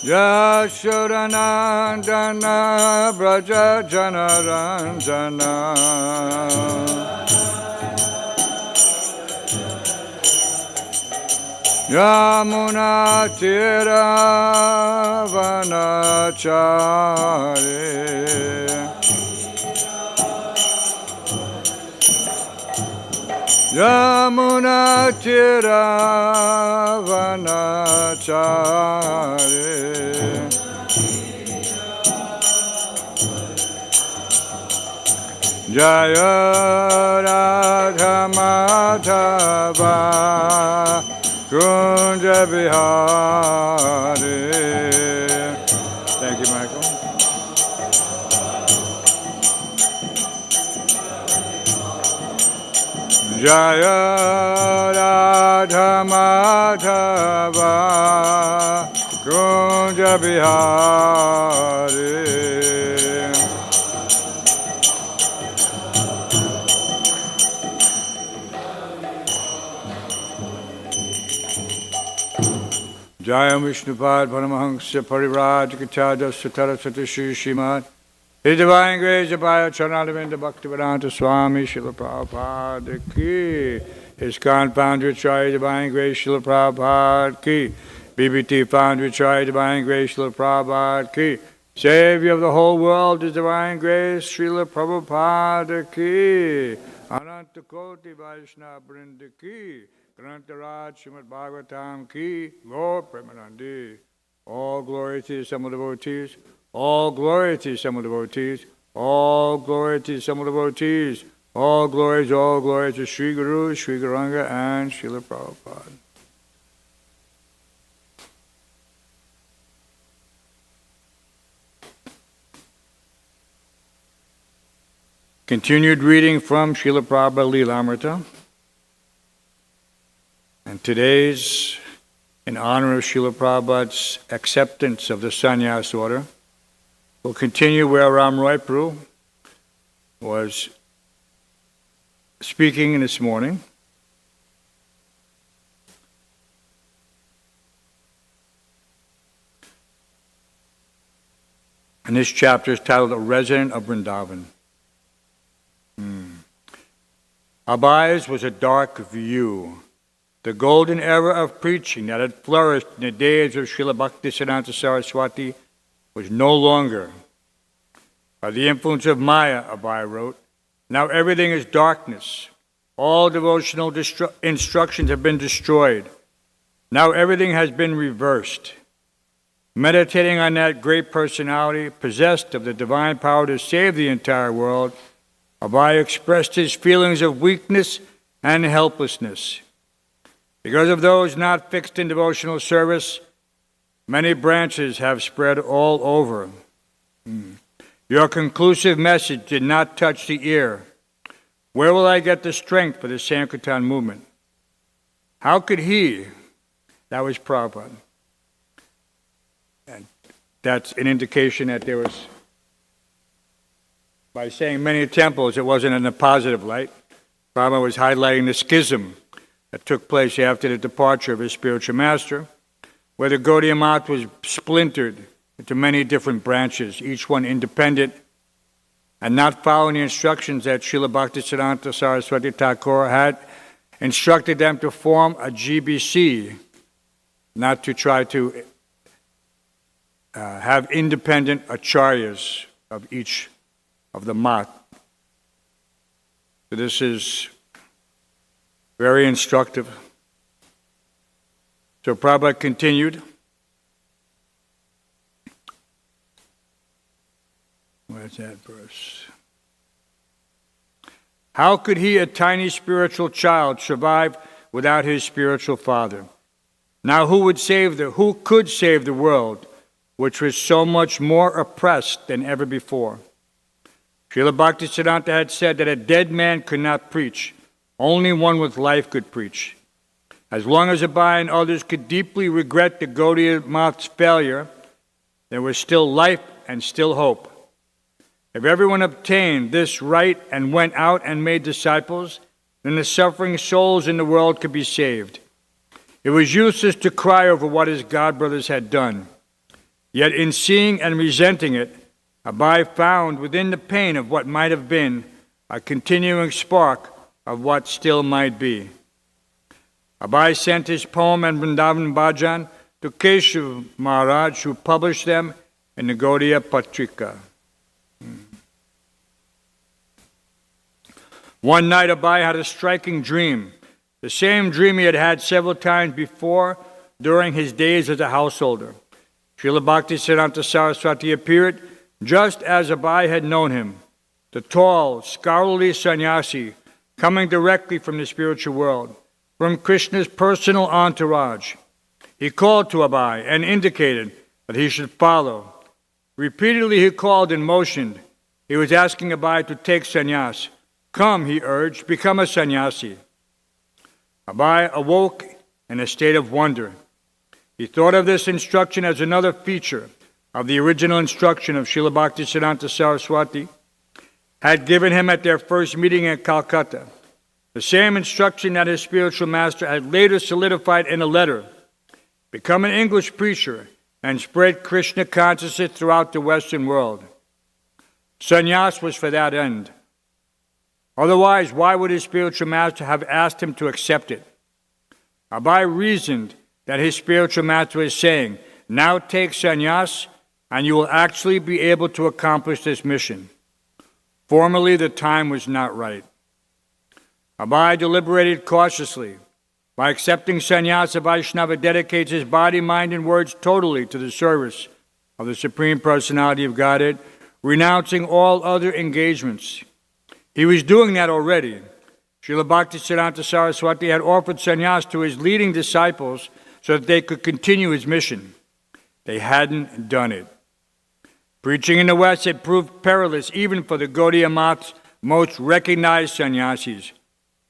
Yashodanandana Braja Janaranjana Yamuna Tira Vanachare Yamuna Tira Vanachare Jaya Radha Madhava Kunja Bihari. Thank you, Michael. Jaya Radha Madhava Kunja Bihari. Jaya Vishnupad Paramahansa Parivraj Kachada Sutara Satishi Shrimad His Divine Grace Abhaya Charanavinda Bhaktivedanta Swami Srila Prabhupada Ki His Confounded Chai Divine Grace Srila Prabhupada Ki BBT Founded Chai Divine Grace Srila Prabhupada Ki Savior of the whole world His Divine Grace Srila Prabhupada Ki Ananta Koti Vaishnava Vrinda Ki Grantaraj Srimad Bhagavatam Ki Lord Premanandi. All glory to the Summa devotees. All glory to the Summa devotees. All glory to the Summa devotees. All glory to Sri Guru, Sri Gauranga, and Srila Prabhupada. Continued reading from Srila Prabhupada Leelamrita. And today's, in honor of Srila Prabhupada's acceptance of the sannyas order, we'll continue where Ram Roy Prabhu was speaking this morning. And this chapter is titled A Resident of Vrindavan. Abhai's was a dark view. The golden era of preaching that had flourished in the days of Srila Bhaktisiddhanta Saraswati was no longer. By the influence of Maya, Abhay wrote, now everything is darkness. All devotional instructions have been destroyed. Now everything has been reversed. Meditating on that great personality, possessed of the divine power to save the entire world, Abhay expressed his feelings of weakness and helplessness. Because of those not fixed in devotional service, many branches have spread all over. Your conclusive message did not touch the ear. Where will I get the strength for the Sankirtan movement? How could he? That was Prabhupada. And that's an indication that there was, by saying many temples, it wasn't in a positive light. Prabhupada was highlighting the schism that took place after the departure of his spiritual master, where the Gaudiya Math was splintered into many different branches, each one independent, and not following the instructions that Srila Bhaktisiddhanta Saraswati Thakur had instructed them to form a GBC, not to try to have independent acharyas of each of the Math. So this is very instructive. So Prabhupada continued. Where's that verse? How could he, a tiny spiritual child, survive without his spiritual father? Now who could save the world, which was so much more oppressed than ever before? Srila Bhaktisiddhanta had said that a dead man could not preach. Only one with life could preach. As long as Abhay and others could deeply regret the Gaudiya Math's failure, there was still life and still hope. If everyone obtained this right and went out and made disciples, then the suffering souls in the world could be saved. It was useless to cry over what his godbrothers had done. Yet in seeing and resenting it, Abai found within the pain of what might have been a continuing spark of what still might be. Abai sent his poem and Vrindavan Bhajan to Keshav Maharaj, who published them in the Gaudiya Patrika. One night Abai had a striking dream, the same dream he had had several times before during his days as a householder. Srila Bhaktisiddhanta Saraswati appeared just as Abai had known him, the tall, scholarly sannyasi coming directly from the spiritual world, from Krishna's personal entourage. He called to Abai and indicated that he should follow. Repeatedly he called and motioned. He was asking Abai to take sannyas. Come, he urged, become a sannyasi. Abai awoke in a state of wonder. He thought of this instruction as another feature of the original instruction of Srila Bhaktisiddhanta Saraswati had given him at their first meeting in Calcutta, the same instruction that his spiritual master had later solidified in a letter: become an English preacher and spread Krishna consciousness throughout the Western world. Sannyas was for that end. Otherwise, why would his spiritual master have asked him to accept it? Abai reasoned that his spiritual master was saying, now take sannyas and you will actually be able to accomplish this mission. Formally, the time was not right. Abai deliberated cautiously. By accepting sannyasa, Vaishnava dedicates his body, mind, and words totally to the service of the Supreme Personality of Godhead, renouncing all other engagements. He was doing that already. Srila Bhaktisiddhanta Saraswati had offered sannyas to his leading disciples so that they could continue his mission. They hadn't done it. Preaching in the West had proved perilous even for the Gaudiya Math's most recognized sannyasis.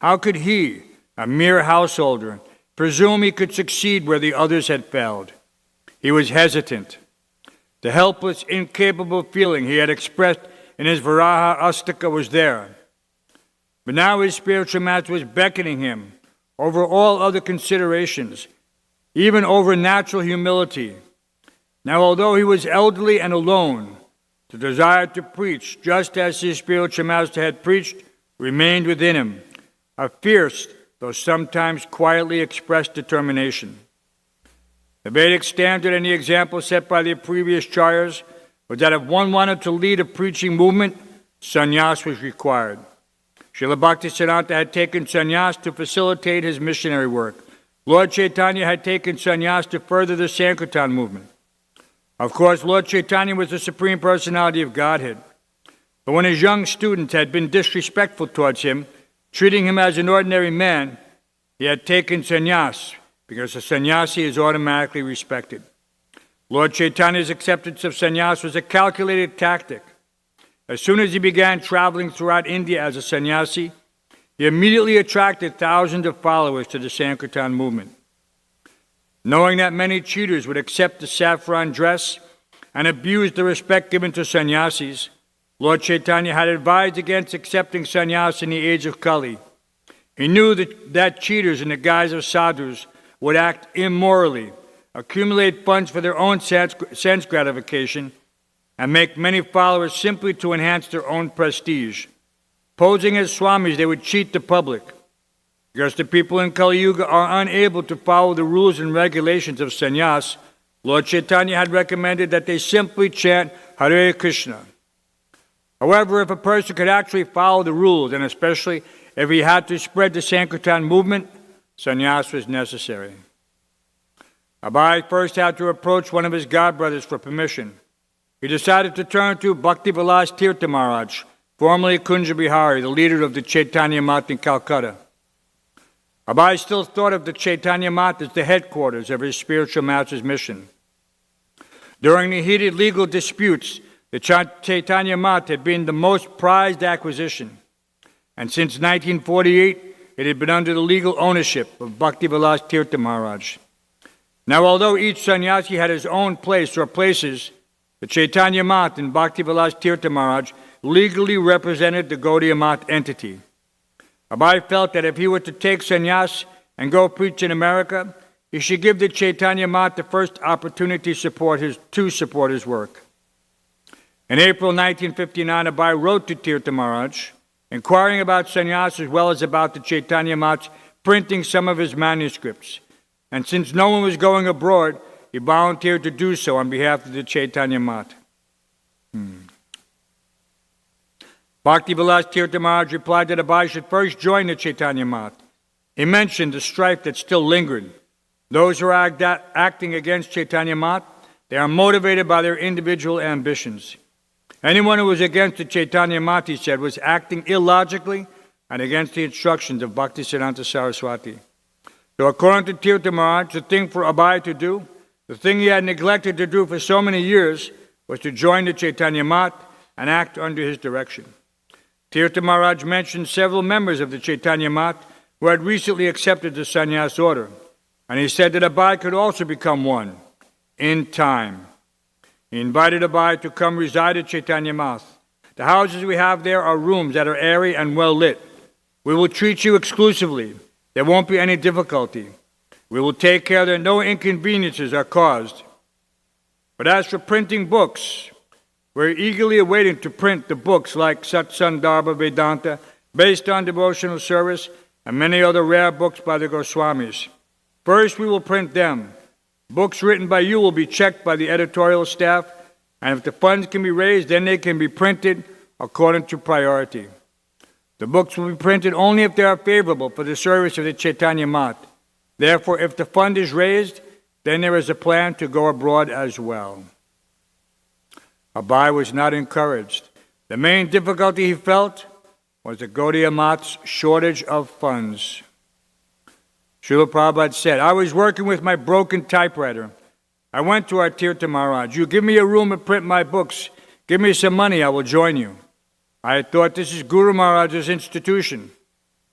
How could he, a mere householder, presume he could succeed where the others had failed? He was hesitant. The helpless, incapable feeling he had expressed in his Varaha Astaka was there. But now his spiritual master was beckoning him over all other considerations, even over natural humility. Now, although he was elderly and alone, the desire to preach, just as his spiritual master had preached, remained within him, a fierce, though sometimes quietly expressed determination. The Vedic standard and the example set by the previous charyas was that if one wanted to lead a preaching movement, sannyas was required. Srila Bhaktisiddhanta had taken sannyas to facilitate his missionary work. Lord Chaitanya had taken sannyas to further the Sankirtan movement. Of course, Lord Chaitanya was the Supreme Personality of Godhead. But when his young students had been disrespectful towards him, treating him as an ordinary man, he had taken sannyas, because a sannyasi is automatically respected. Lord Chaitanya's acceptance of sannyas was a calculated tactic. As soon as he began traveling throughout India as a sannyasi, he immediately attracted thousands of followers to the Sankirtan movement. Knowing that many cheaters would accept the saffron dress and abuse the respect given to sannyasis, Lord Chaitanya had advised against accepting sannyas in the age of Kali. He knew that cheaters in the guise of sadhus would act immorally, accumulate funds for their own sense gratification, and make many followers simply to enhance their own prestige. Posing as swamis, they would cheat the public. Because the people in Kali Yuga are unable to follow the rules and regulations of sannyas, Lord Chaitanya had recommended that they simply chant Hare Krishna. However, if a person could actually follow the rules, and especially if he had to spread the Sankirtan movement, sannyas was necessary. Abai first had to approach one of his godbrothers for permission. He decided to turn to Bhakti-Vilas Tirtha Maharaj, formerly Kunja Bihari, the leader of the Chaitanya Math in Calcutta. Abai still thought of the Chaitanya Math as the headquarters of his spiritual master's mission. During the heated legal disputes, the Chaitanya Math had been the most prized acquisition, and since 1948, it had been under the legal ownership of Bhakti-Vilas Tirtha Maharaj. Now, although each sannyasi had his own place or places, the Chaitanya Math and Bhakti-Vilas Tirtha Maharaj legally represented the Gaudiya Math entity. Abai felt that if he were to take sannyas and go preach in America, he should give the Chaitanya Math the first opportunity to support his work. In April 1959, Abai wrote to Tirtha Maharaj, inquiring about sannyas as well as about the Chaitanya Math's printing some of his manuscripts. And since no one was going abroad, he volunteered to do so on behalf of the Chaitanya Math. Bhakti-Vilas Tirtha Maharaj replied that Abai should first join the Chaitanya Math. He mentioned the strife that still lingered. Those who are acting against Chaitanya Math, they are motivated by their individual ambitions. Anyone who was against the Chaitanya Math, he said, was acting illogically and against the instructions of Bhaktisiddhanta Saraswati. So according to Tirtha Maharaj, the thing for Abai to do, the thing he had neglected to do for so many years, was to join the Chaitanya Math and act under his direction. Tirtha Maharaj mentioned several members of the Chaitanya Math who had recently accepted the sannyas order, and he said that Abai could also become one in time. He invited Abai to come reside at Chaitanya Math. The houses we have there are rooms that are airy and well lit. We will treat you exclusively. There won't be any difficulty. We will take care that no inconveniences are caused. But as for printing books, we're eagerly awaiting to print the books like Satsandarbha Vedanta, based on devotional service, and many other rare books by the Goswamis. First, we will print them. Books written by you will be checked by the editorial staff, and if the funds can be raised, then they can be printed according to priority. The books will be printed only if they are favorable for the service of the Chaitanya Math. Therefore, if the fund is raised, then there is a plan to go abroad as well. Abai was not encouraged. The main difficulty he felt was the Gaudiya Math's shortage of funds. Srila Prabhupada said, I was working with my broken typewriter. I went to our Tirtha Maharaj. You give me a room and print my books. Give me some money, I will join you. I thought this is Guru Maharaj's institution.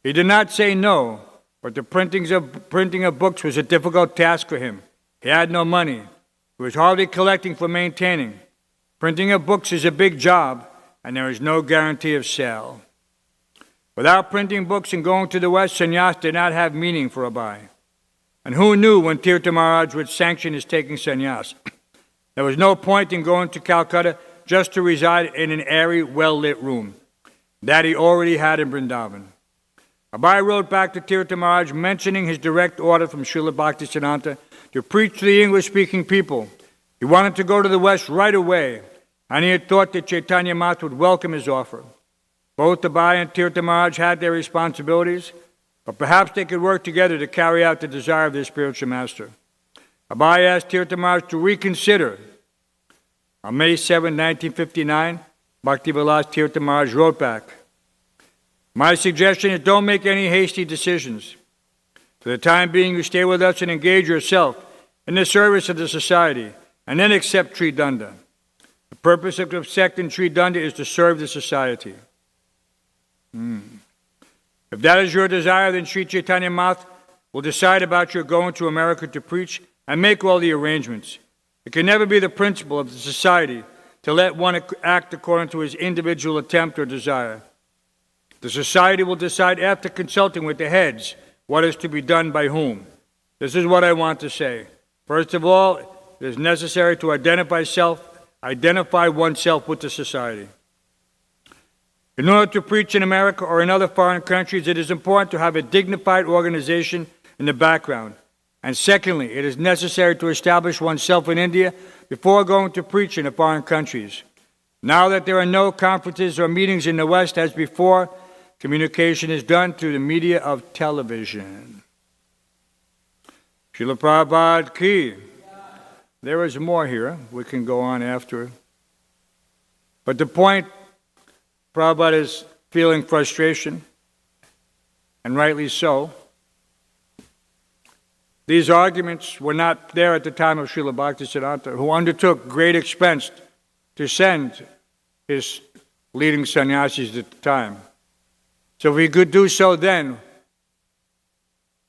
He did not say no, but the printing of books was a difficult task for him. He had no money. He was hardly collecting for maintaining. Printing of books is a big job, and there is no guarantee of sale. Without printing books and going to the West, sannyas did not have meaning for Abai. And who knew when Tirtha Maharaj would sanction his taking sannyas? There was no point in going to Calcutta just to reside in an airy, well-lit room. That he already had in Vrindavan. Abai wrote back to Tirtha Maharaj mentioning his direct order from Srila Bhaktisiddhanta to preach to the English-speaking people. He wanted to go to the West right away, and he had thought that Chaitanya Math would welcome his offer. Both Abai and Tirtha Maharaj had their responsibilities, but perhaps they could work together to carry out the desire of their spiritual master. Abai asked Tirtha Maharaj to reconsider. On May 7, 1959, Bhakti-Vilas Tirtha Maharaj wrote back, my suggestion is don't make any hasty decisions. For the time being, you stay with us and engage yourself in the service of the society, and then accept Sri Danda. The purpose of accepting Sri Danda is to serve the society. If that is your desire, then Sri Chaitanya Math will decide about your going to America to preach and make all the arrangements. It can never be the principle of the society to let one act according to his individual attempt or desire. The society will decide after consulting with the heads what is to be done by whom. This is what I want to say. First of all, it is necessary to identify oneself with the society. In order to preach in America or in other foreign countries, it is important to have a dignified organization in the background. And secondly, it is necessary to establish oneself in India before going to preach in the foreign countries. Now that there are no conferences or meetings in the West as before, communication is done through the media of television. Srila Prabhupada ki. There is more here. We can go on after. But the point, Prabhupada is feeling frustration, and rightly so. These arguments were not there at the time of Srila Bhaktisiddhanta, who undertook great expense to send his leading sannyasis at the time. So if he could do so then,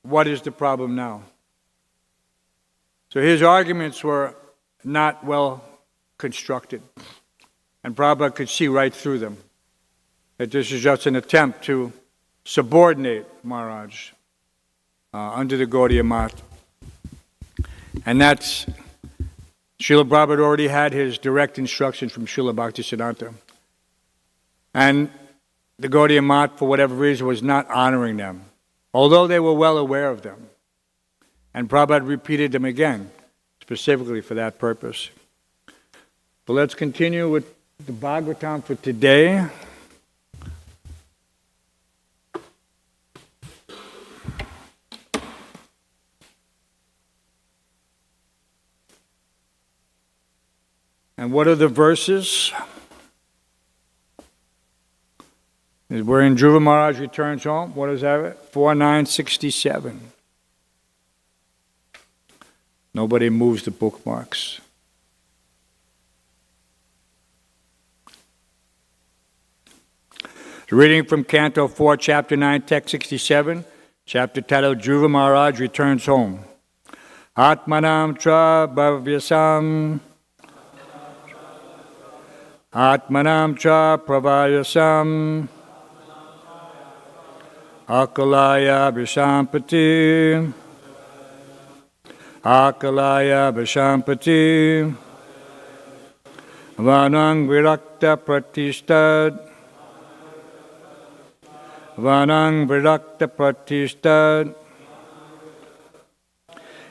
what is the problem now? So his arguments were not well constructed, and Prabhupada could see right through them, that this is just an attempt to subordinate Maharaj under the Gaudiya Math. And that's, Srila Prabhupada already had his direct instructions from Srila Bhaktisiddhanta. And the Gaudiya Math, for whatever reason, was not honoring them, although they were well aware of them. And Prabhupada repeated them again, specifically for that purpose. But let's continue with the Bhagavatam for today. And what are the verses? We're in Dhruva Maharaj returns home. What is that? 4967. Nobody moves the bookmarks. Reading from Canto 4, Chapter 9, Text 67, chapter titled Dhruva Maharaj Returns Home. Atmanam tra bhavyasam Atmanam cha pravayasam Akalaya Vishampati Akalaya Vishampati Vanang Virakta Pratistad Vanang Virakta Pratistad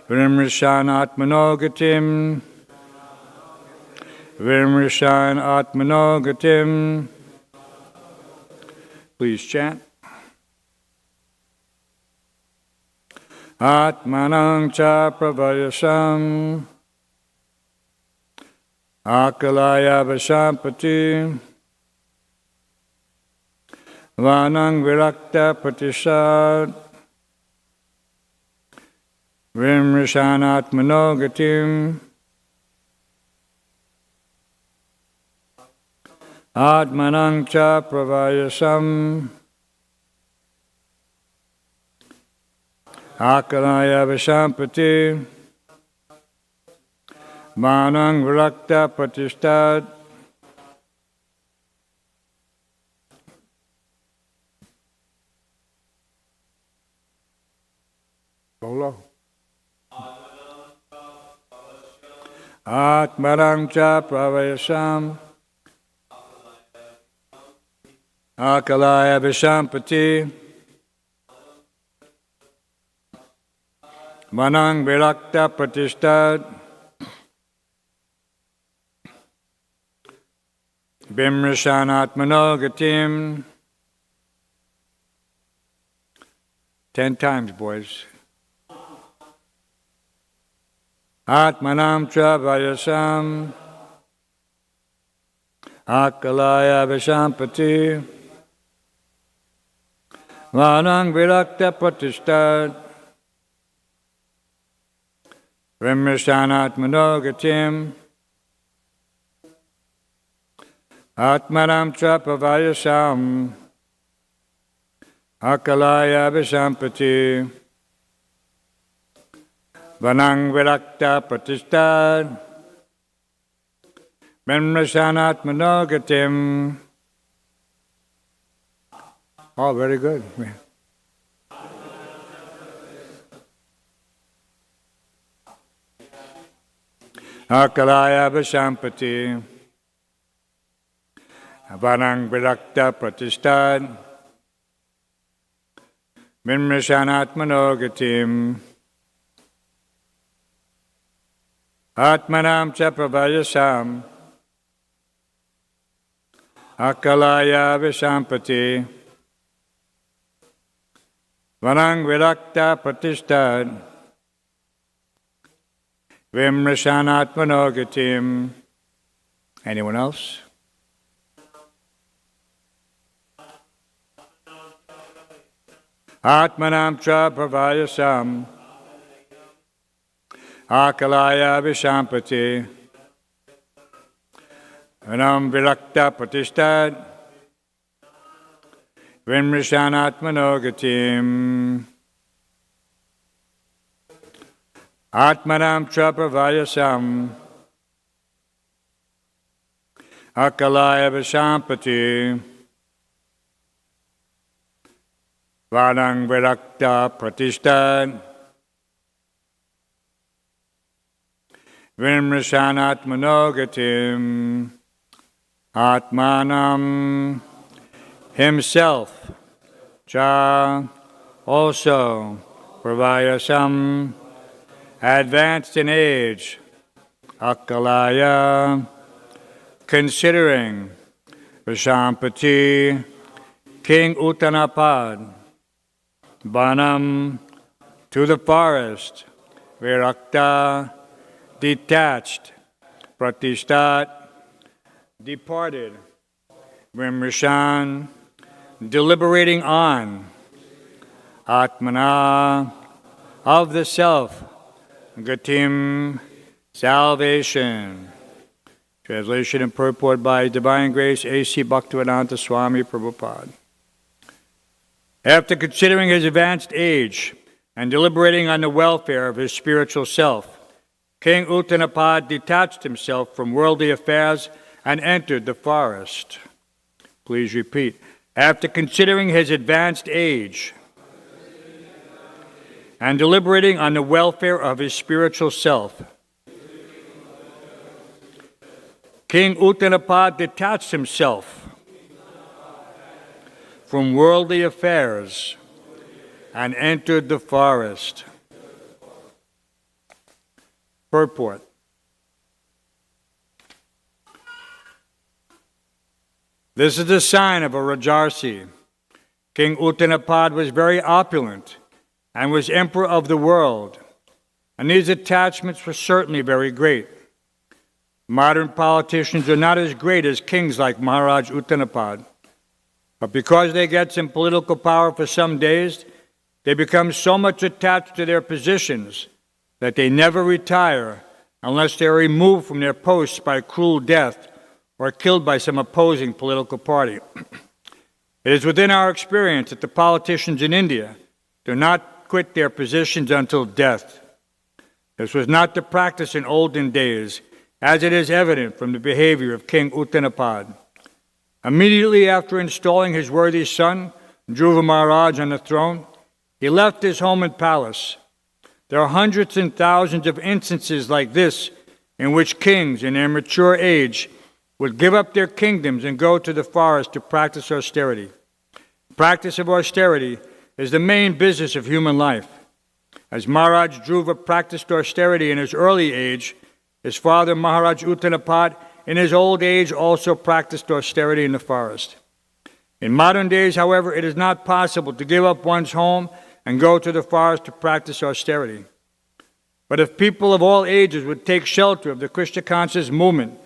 Vrimrishan Atmanogatim Vimrishan Atmanogatim. Please chant. Atmanang cha pravayasam Akalaya Vashampati Vanang Virakta Pratisad Vimrishan Atmanogatim. Atmanang cha pravayasam Akalaya Vishampati Vanang Virakta Pratistad Bolo. Atmanang cha pravayasam Akalaya Vishampati Vanang Virakta Pratistad Vimrishan Atmanogatim. 10 times, boys. Atmanam Travayasam Akalaya Vishampati Vanang Virakta Pratistad Vimrishan Atmanogatim. Atmanam Travayasam Akalaya Vishampati Vanang Virakta Pratistad Vimrishan Atmanogatim. Oh, very good. Akalaya Vishampati Vanang Virakta Pratistad Vimrishan Atmanogatim. Atmanam cha pravayasam Akalaya Vishampati Vanang Virakta Pratistad Vimrishan Atmanogatim. Anyone else? Atmanam cha pravayasam Akalaya Vishampati Vanam Virakta Pratistad Vimrishan Atmanogatim. Atmanam cha pravayasam Akalaya Vishampati Vanang Virakta Pratistad Vimrishanatmano gatim Atmanam himself cha also pravayasam advanced in age akalaya considering Vishampati King Uttanapad Banam to the forest Virakta detached Pratistat departed Vimrishan deliberating on Atmana of the self Gatim salvation. Translation and purport by His Divine Grace A.C. Bhaktivedanta Swami Prabhupada. After considering his advanced age and deliberating on the welfare of his spiritual self, King Uttanapad detached himself from worldly affairs and entered the forest. Please repeat. After considering his advanced age and deliberating on the welfare of his spiritual self, King Uttanapad detached himself from worldly affairs and entered the forest. Purport. This is a sign of a Rajarsi. King Uttanapad was very opulent and was emperor of the world, and these attachments were certainly very great. Modern politicians are not as great as kings like Maharaj Uttanapad, but because they get some political power for some days, they become so much attached to their positions that they never retire unless they are removed from their posts by cruel death or killed by some opposing political party. It is within our experience that the politicians in India do not quit their positions until death. This was not the practice in olden days, as it is evident from the behavior of King Uttanapad. Immediately after installing his worthy son, Dhruva Maharaj, on the throne, he left his home and palace. There are hundreds and thousands of instances like this in which kings in their mature age would give up their kingdoms and go to the forest to practice austerity. The practice of austerity is the main business of human life. As Maharaj Dhruva practiced austerity in his early age, his father Maharaj Uttanapad in his old age also practiced austerity in the forest. In modern days, however, it is not possible to give up one's home and go to the forest to practice austerity. But if people of all ages would take shelter of the Krishna conscious movement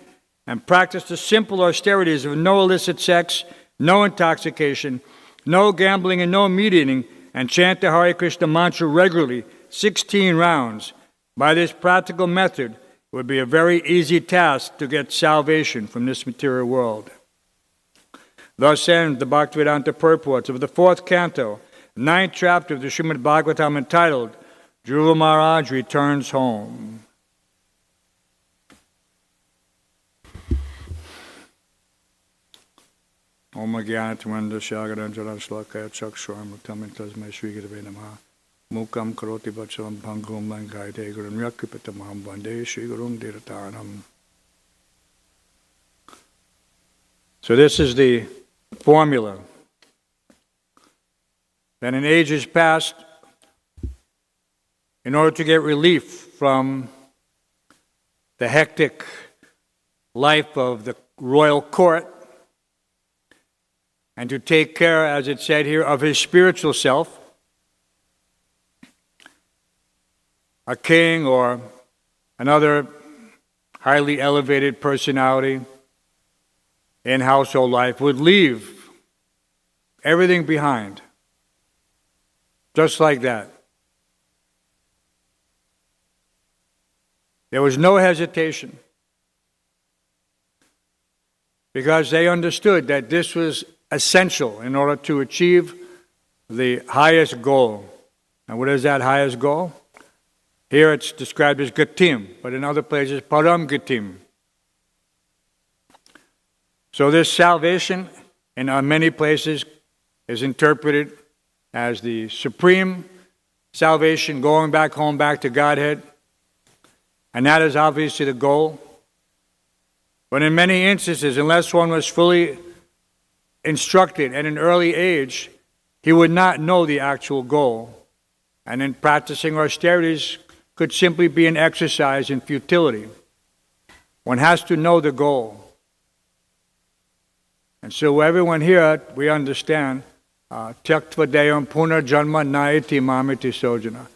and practice the simple austerities of no illicit sex, no intoxication, no gambling, and no meat eating, and chant the Hare Krishna mantra regularly, 16 rounds, by this practical method, it would be a very easy task to get salvation from this material world. Thus end the Bhaktivedanta purports of the 4th canto, 9th chapter of the Srimad Bhagavatam, entitled Dhruva Maharaj Returns Home. Om Jnanatamanda Shagaranjara Shlakaya Chakshuram Tamim Tasmai Shri Gurave Namaha Mukam Karoti Vachalam Bhangum Langaite Gurum Yakipatamaham Vande Shri Gurum Diratanam. So this is the formula that in ages past, in order to get relief from the hectic life of the royal court, and to take care, as it said here, of his spiritual self, a king or another highly elevated personality in household life would leave everything behind, just like that. There was no hesitation, because they understood that this was essential in order to achieve the highest goal. And what is that highest goal? Here it's described as Gatim, but in other places, Param Gatim. So this salvation in many places is interpreted as the supreme salvation, going back home, back to Godhead. and that is obviously the goal. But in many instances, unless one was fully instructed at an early age, he would not know the actual goal. And in practicing austerities could simply be an exercise in futility. One has to know the goal. And so everyone here, we understand, Tyaktva Devam Punarjanma Naiti Mamiti Sojana.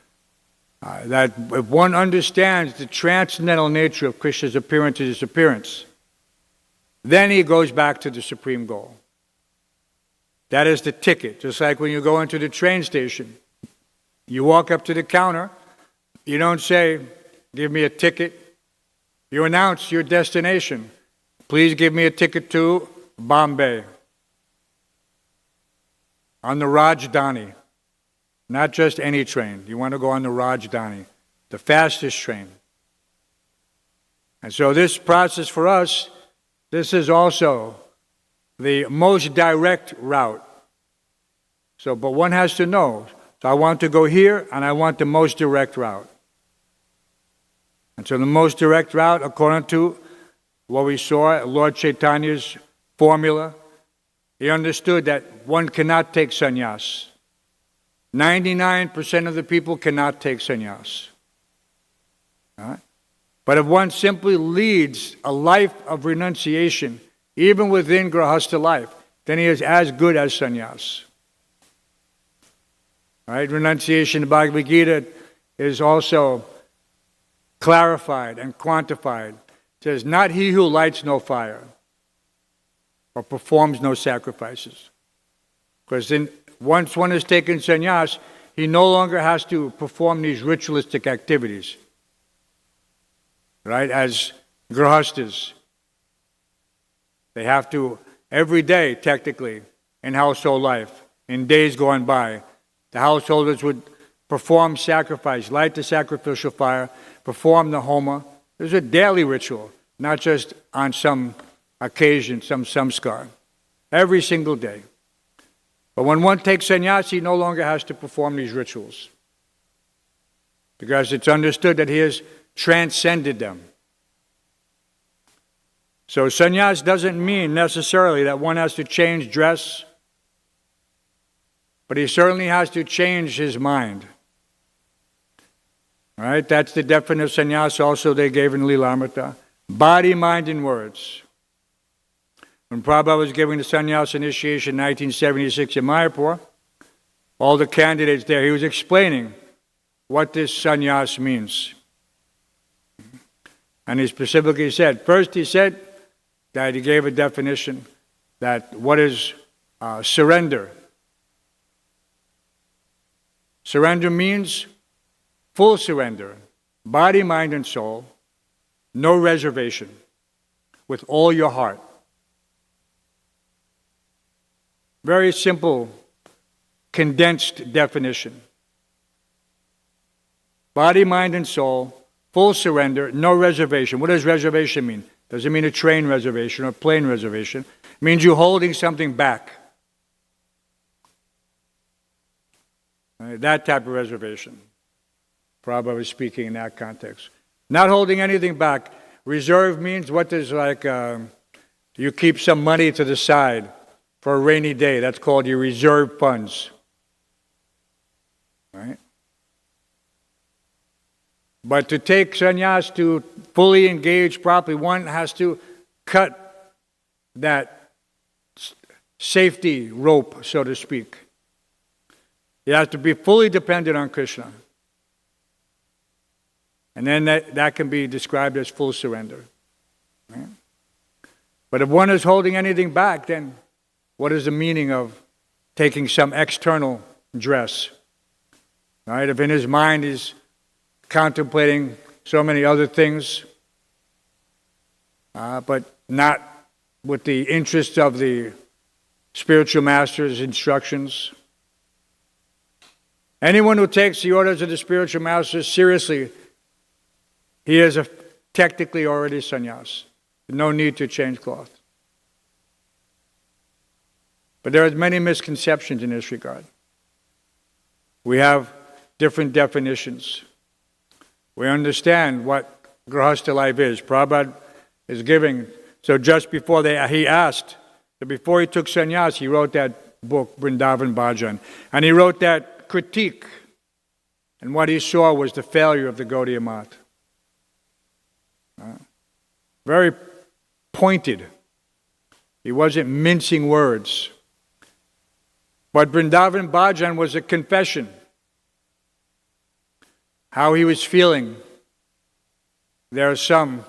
That if one understands the transcendental nature of Krishna's appearance and disappearance, then he goes back to the supreme goal. That is the ticket. Just like when you go into the train station, you walk up to the counter, you don't say, "Give me a ticket." You announce your destination. "Please give me a ticket to Bombay." On the Rajdhani. Not just any train. You want to go on the Rajdhani, the fastest train. And so this process for us, this is also the most direct route. So, but one has to know, so I want to go here and I want the most direct route. And so the most direct route, according to what we saw, Lord Chaitanya's formula, he understood that one cannot take sannyas. 99% of the people cannot take sannyas. Right? But if one simply leads a life of renunciation, even within grahastha life, then he is as good as sannyas. Right? Renunciation in the Bhagavad Gita is also clarified and quantified. It says, "Not he who lights no fire or performs no sacrifices." Because then once one has taken sannyas, he no longer has to perform these ritualistic activities. Right? As grahastas, they have to, every day technically, in household life, in days going by, the householders would perform sacrifice, light the sacrificial fire, perform the homa. There's a daily ritual, not just on some occasion, some samskar. Every single day. But when one takes sannyas, he no longer has to perform these rituals. Because it's understood that he has transcended them. So sannyas doesn't mean necessarily that one has to change dress, but he certainly has to change his mind. All right, that's the definition of sannyas also they gave in Lilamrita. Body, mind, and words. When Prabhupada was giving the sannyas initiation in 1976 in Mayapur, all the candidates there, he was explaining what this sannyas means. And he specifically said, first he said that he gave a definition that what is surrender. Surrender means full surrender, body, mind, and soul, no reservation, with all your heart. Very simple, condensed definition. Body, mind, and soul, full surrender, no reservation. What does reservation mean? Doesn't mean a train reservation or a plane reservation. It means you're holding something back. Right, that type of reservation. Prabhupada was speaking in that context. Not holding anything back. Reserve means what does you keep some money to the side for a rainy day. That's called your reserve funds. Right? But to take sannyas, to fully engage properly, one has to cut that safety rope, so to speak. You have to be fully dependent on Krishna. And then that can be described as full surrender. Right? But if one is holding anything back, then what is the meaning of taking some external dress? Right? If in his mind he's contemplating so many other things, but not with the interest of the spiritual master's instructions. Anyone who takes the orders of the spiritual master seriously, he is technically already sannyas. No need to change cloth. But there are many misconceptions in this regard. We have different definitions. We understand what Grihastha life is. Prabhupada is giving. So just before he asked, so before he took sannyas, he wrote that book, Vrindavan Bhajan. And he wrote that critique. And what he saw was the failure of the Gaudiya Math. Very pointed. He wasn't mincing words. But Vrindavan Bhajan was a confession. How he was feeling. There's some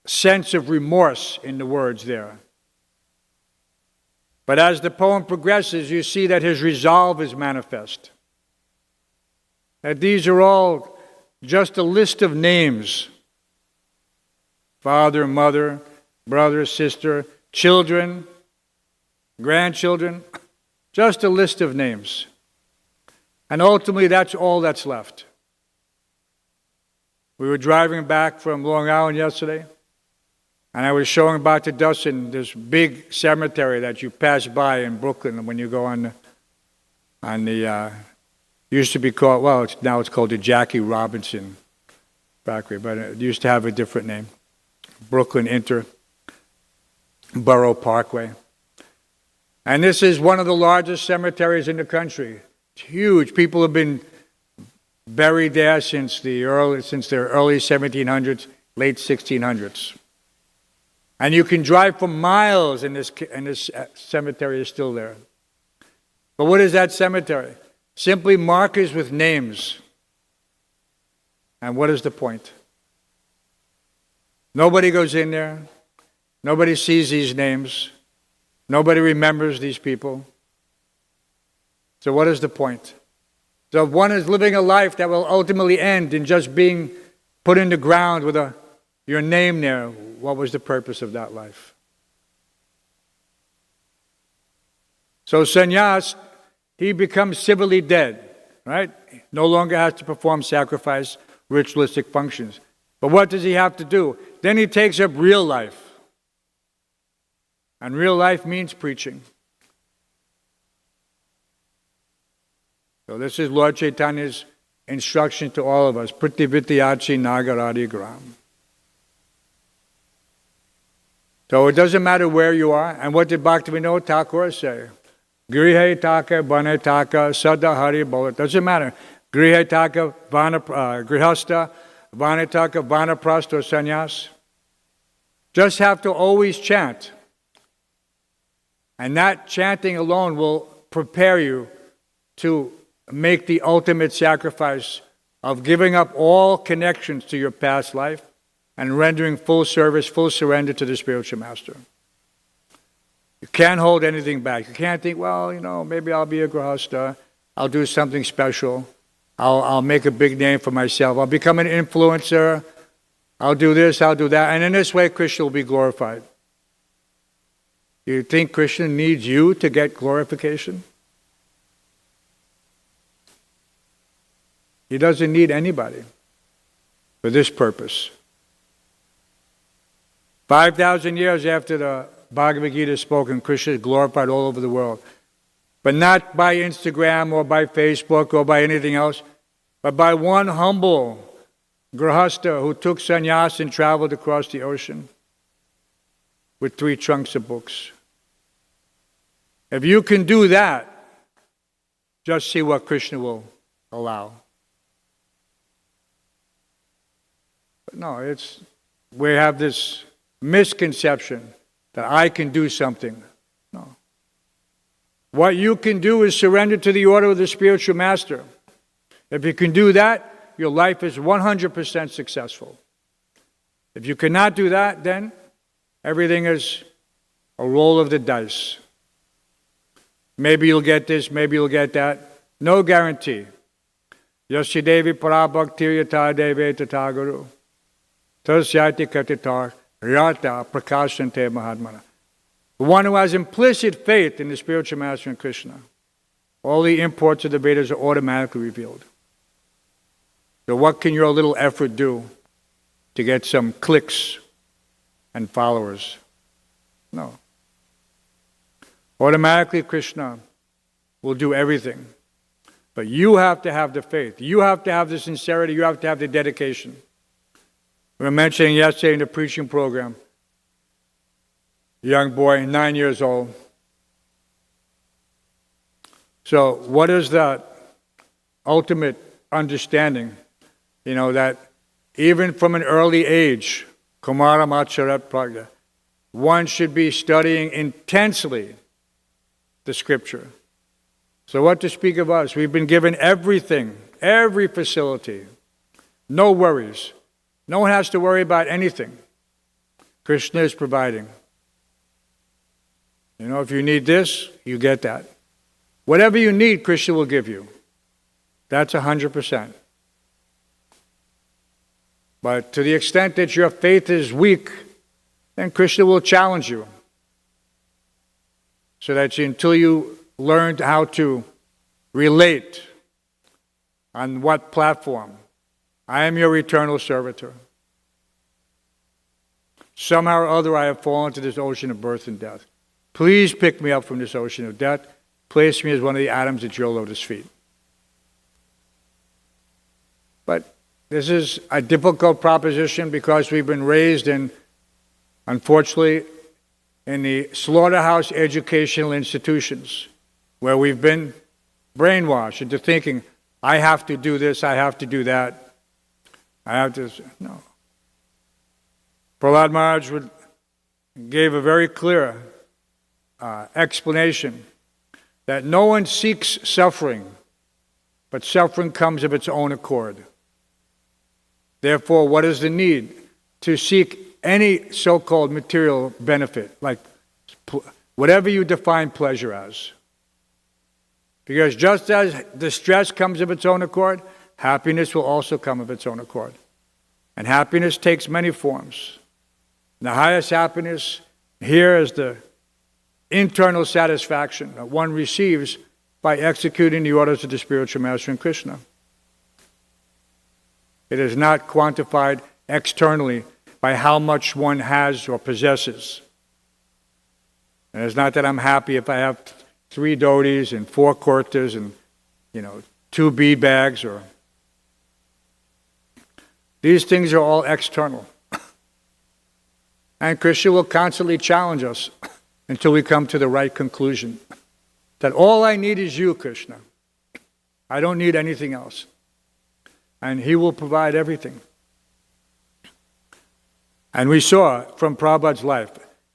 sense of remorse in the words there. But as the poem progresses, you see that his resolve is manifest. That these are all just a list of names. Father, mother, brother, sister, children, grandchildren. Just a list of names. And ultimately, that's all that's left. We were driving back from Long Island yesterday, and I was showing Bhakti Dasan this big cemetery that you pass by in Brooklyn when you go on the used to be called, well, now it's called the Jackie Robinson Factory, but it used to have a different name. Brooklyn Borough Parkway. And this is one of the largest cemeteries in the country. It's huge. People have been buried there since the early 1700s, late 1600s. And you can drive for miles, and this cemetery is still there. But what is that cemetery? Simply markers with names. And what is the point? Nobody goes in there. Nobody sees these names. Nobody remembers these people. So what is the point? So if one is living a life that will ultimately end in just being put in the ground with your name there, what was the purpose of that life? So sannyas, he becomes civilly dead, right? No longer has to perform sacrifice, ritualistic functions. But what does he have to do? Then he takes up real life. And real life means preaching. So this is Lord Chaitanya's instruction to all of us. Pratividyachi Nagaradi Gram. So it doesn't matter where you are. And what did Bhaktivinoda Thakur say? Grihe taka, bane taka, sada hari bol. It doesn't matter. Grihe taka, grihastha, vane taka, vanaprastha, or sannyas. Just have to always chant. And that chanting alone will prepare you to make the ultimate sacrifice of giving up all connections to your past life and rendering full service, full surrender to the spiritual master. You can't hold anything back. You can't think, well, maybe I'll be a grihastha. I'll do something special. I'll make a big name for myself. I'll become an influencer. I'll do this, I'll do that. And in this way, Krishna will be glorified. You think Krishna needs you to get glorification? He doesn't need anybody for this purpose. 5,000 years after the Bhagavad Gita is spoken, Krishna is glorified all over the world. But not by Instagram or by Facebook or by anything else, but by one humble grihastha who took sannyas and traveled across the ocean with 3 trunks of books. If you can do that, just see what Krishna will allow. But no, we have this misconception that I can do something. No. What you can do is surrender to the order of the spiritual master. If you can do that, your life is 100% successful. If you cannot do that, then everything is a roll of the dice. Maybe you'll get this, maybe you'll get that. No guarantee. Yasya Devi Parabhaktir Yata Deve Tataguru. Tasyati Katitar Rata Prakashante Mahatmana. The one who has implicit faith in the spiritual master and Krishna, all the imports of the Vedas are automatically revealed. So what can your little effort do to get some clicks and followers? No. Automatically Krishna will do everything. But you have to have the faith. You have to have the sincerity. You have to have the dedication. We were mentioning yesterday in the preaching program, a young boy, 9 years old. So what is the ultimate understanding? That even from an early age, Kumara Macharat Pragya, one should be studying intensely the Scripture. So what to speak of us? We've been given everything, every facility, no worries. No one has to worry about anything. Krishna is providing. If you need this, you get that. Whatever you need, Krishna will give you. That's 100%. But to the extent that your faith is weak, then Krishna will challenge you. So that until you learn how to relate on what platform, I am your eternal servitor. Somehow or other I have fallen into this ocean of birth and death. Please pick me up from this ocean of death. Place me as one of the atoms at your lotus feet. But this is a difficult proposition because we've been raised unfortunately, in the slaughterhouse educational institutions where we've been brainwashed into thinking, I have to do this, I have to do that. No. Prahlad Maharaj gave a very clear explanation that no one seeks suffering, but suffering comes of its own accord. Therefore, what is the need to seek any so-called material benefit, like whatever you define pleasure as? Because just as distress comes of its own accord, happiness will also come of its own accord. And happiness takes many forms. The highest happiness here is the internal satisfaction that one receives by executing the orders of the spiritual master in Krishna. It is not quantified externally by how much one has or possesses. And it's not that I'm happy if I have 3 dhotis and 4 kurtas and 2 bead bags or... These things are all external. And Krishna will constantly challenge us until we come to the right conclusion. That all I need is you, Krishna. I don't need anything else. And He will provide everything. And we saw from Prabhupada's life.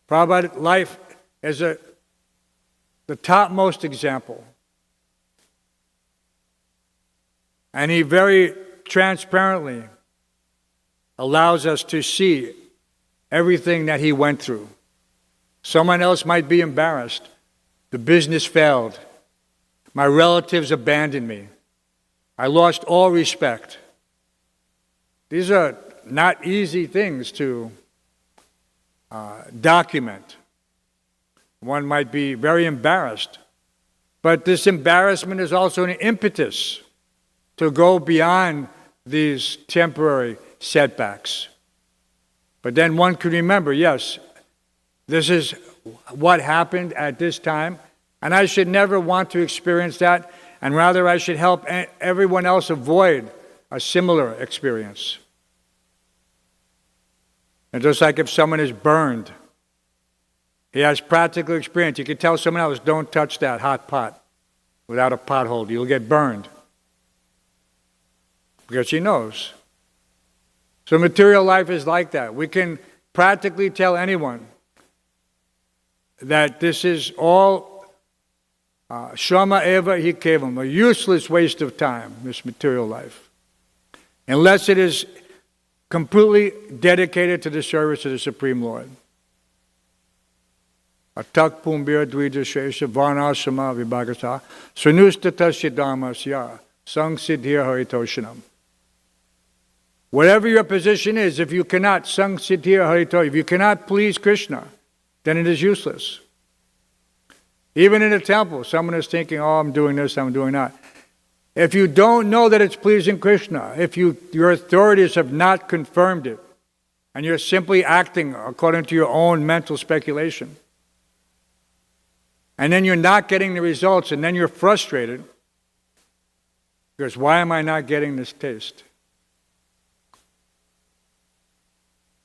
Prabhupada's life is the topmost example. And he very transparently allows us to see everything that he went through. Someone else might be embarrassed. The business failed. My relatives abandoned me. I lost all respect. These are not easy things to document. One might be very embarrassed. But this embarrassment is also an impetus to go beyond these temporary setbacks. But then one could remember, yes, this is what happened at this time, and I should never want to experience that, and rather I should help everyone else avoid a similar experience. And just like if someone is burned, he has practical experience. You can tell someone else, don't touch that hot pot without a pothole. You'll get burned. Because he knows. So material life is like that. We can practically tell anyone that this is all Shrama eva hi kevam, a useless waste of time, this material life. Unless it is completely dedicated to the service of the Supreme Lord. Atak pumbir dvija shesha varnasama vibhagata sunustata siddhamasya sang siddhir haritoshanam. Whatever your position is, if you cannot sang siddhir harito, if you cannot please Krishna, then it is useless. Even in a temple, someone is thinking, oh, I'm doing this, I'm doing that. If you don't know that it's pleasing Krishna, if your authorities have not confirmed it, and you're simply acting according to your own mental speculation, and then you're not getting the results, and then you're frustrated, because why am I not getting this taste?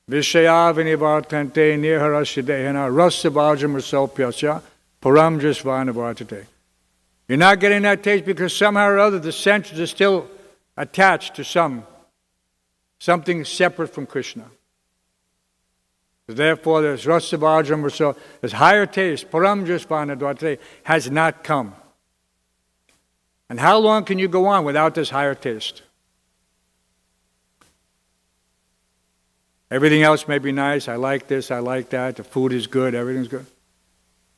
Vishaya vinivartante nirharashidehana rasavajamrasopyasya paramjasvanavartate. You're not getting that taste because somehow or other the senses are still attached to something separate from Krishna. Therefore, there's rasavajamrasa, this higher taste, paramjasvanavartate, has not come. And how long can you go on without this higher taste? Everything else may be nice. I like this, I like that. The food is good, everything's good.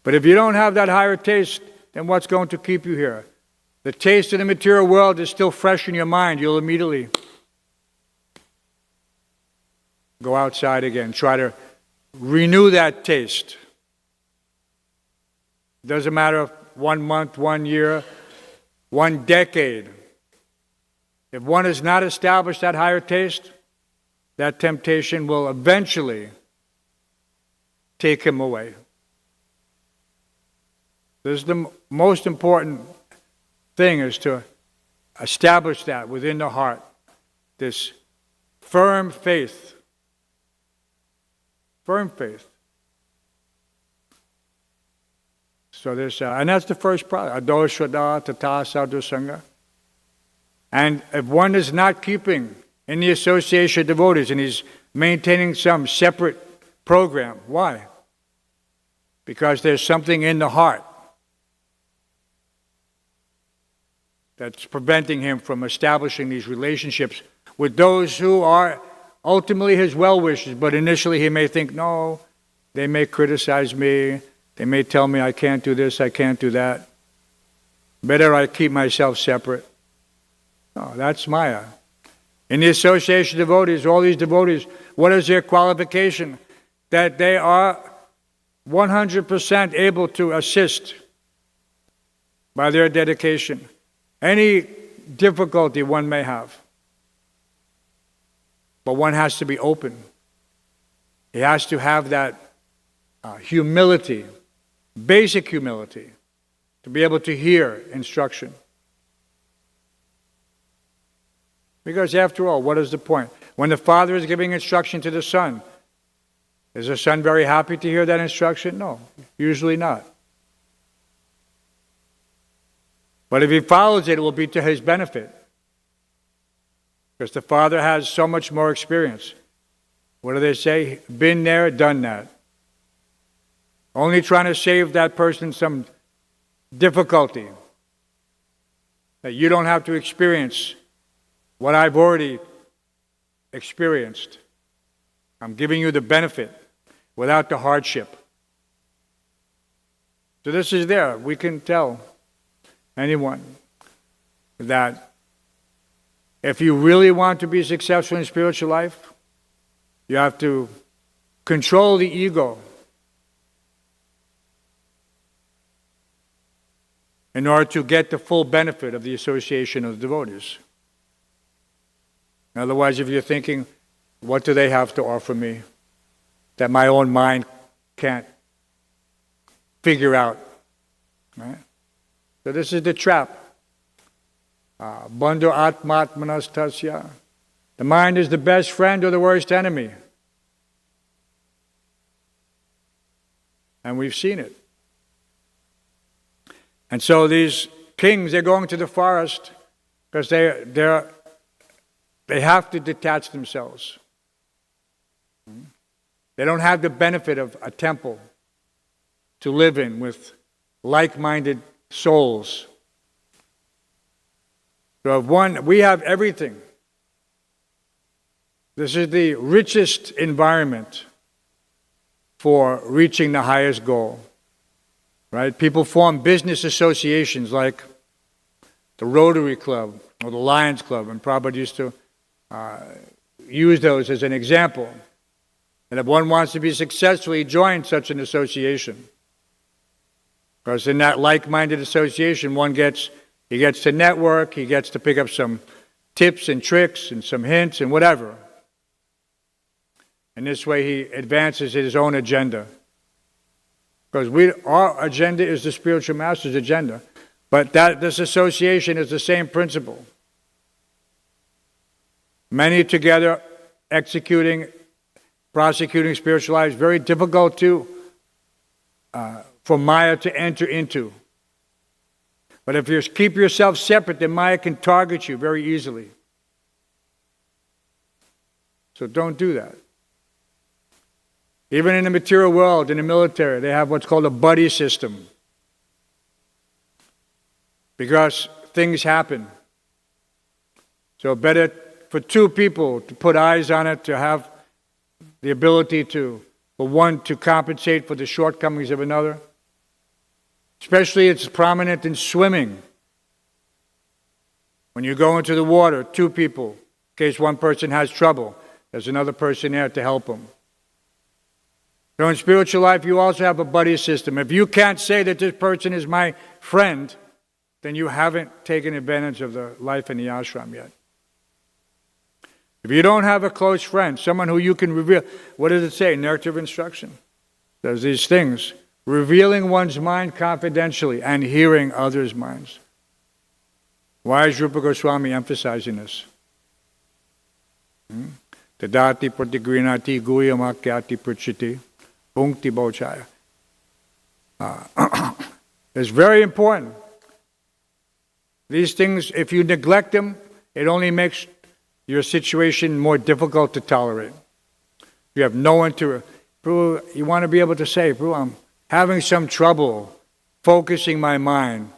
But if you don't have that higher taste, then what's going to keep you here? The taste of the material world is still fresh in your mind. You'll immediately go outside again, try to renew that taste. It doesn't matter if 1 month, 1 year, 1 decade. If one has not established that higher taste, that temptation will eventually take him away. This is the most important thing, is to establish that within the heart, this firm faith. Firm faith. So there's, and that's the first problem. Adoshada tata sadhusanga. And if one is not keeping in the association of devotees and he's maintaining some separate program, why? Because there's something in the heart that's preventing him from establishing these relationships with those who are ultimately his well-wishers, but initially he may think, no, they may criticize me, they may tell me I can't do this, I can't do that. Better I keep myself separate. No, that's Maya. In the association of devotees, all these devotees, what is their qualification? That they are 100% able to assist by their dedication any difficulty one may have. But one has to be open. He has to have that humility, basic humility, to be able to hear instruction. Because after all, what is the point? When the father is giving instruction to the son, is the son very happy to hear that instruction? No, usually not. But if he follows it, it will be to his benefit. Because the father has so much more experience. What do they say? Been there, done that. Only trying to save that person some difficulty. That you don't have to experience what I've already experienced. I'm giving you the benefit without the hardship. So this is there. We can tell anyone that if you really want to be successful in spiritual life, you have to control the ego in order to get the full benefit of the association of the devotees. Otherwise, if you're thinking, what do they have to offer me that my own mind can't figure out? Right? So this is the trap. Bandhu atmatmanastasya. The mind is the best friend or the worst enemy. And we've seen it. And so these kings, they're going to the forest because they have to detach themselves. They don't have the benefit of a temple to live in with like-minded souls. So we have everything. This is the richest environment for reaching the highest goal. Right? People form business associations like the Rotary Club or the Lions Club, and Prabhupada used to use those as an example. And if one wants to be successful, he joins such an association. Because in that like-minded association, he gets to network, he gets to pick up some tips and tricks and some hints and whatever. And this way he advances his own agenda. Because our agenda is the spiritual master's agenda. But this association is the same principle. Many together executing prosecuting spiritual life is very difficult for Maya to enter into. But if you keep yourself separate, then Maya can target you very easily. So don't do that. Even in the material world, in the military, they have what's called a buddy system. Because things happen. So better for two people to put eyes on it, to have the ability for one to compensate for the shortcomings of another. Especially it's prominent in swimming. When you go into the water, two people, in case one person has trouble, there's another person there to help them. So in spiritual life, you also have a buddy system. If you can't say that this person is my friend, then you haven't taken advantage of the life in the ashram yet. If you don't have a close friend, someone who you can reveal, what does it say? Nectar of instruction. There's these things. Revealing one's mind confidentially and hearing others' minds. Why is Rupa Goswami emphasizing this? Tadati pratigrinati guyamakyati prachiti punkti bauchaya. It's very important. These things, if you neglect them, it only makes your situation more difficult to tolerate. You have no one to... You want to be able to say, I'm having some trouble focusing my mind.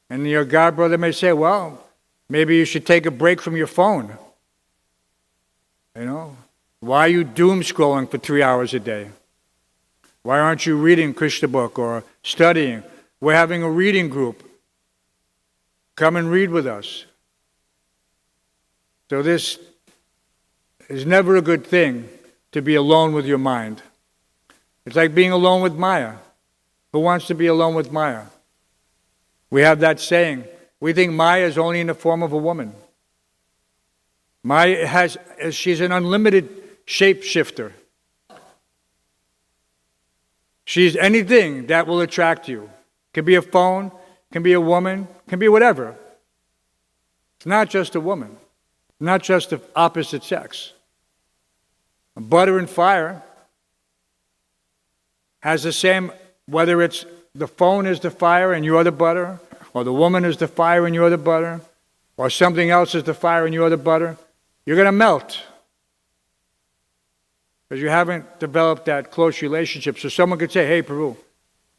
And your God brother may say, well, maybe you should take a break from your phone. You know? Why are you doom scrolling for 3 hours a day? Why aren't you reading Krishna book or studying? We're having a reading group. Come and read with us. So this is never a good thing, to be alone with your mind. It's like being alone with Maya. Who wants to be alone with Maya? We have that saying. We think Maya is only in the form of a woman. Maya she's an unlimited shapeshifter. She's anything that will attract you. Can be a phone, can be a woman, can be whatever. It's not just a woman, not just the opposite sex. Butter and fire has the same, whether it's the phone is the fire and you're the butter, or the woman is the fire and you're the butter, or something else is the fire and you're the butter, you're going to melt. Because you haven't developed that close relationship. So someone could say, hey, Prabhu,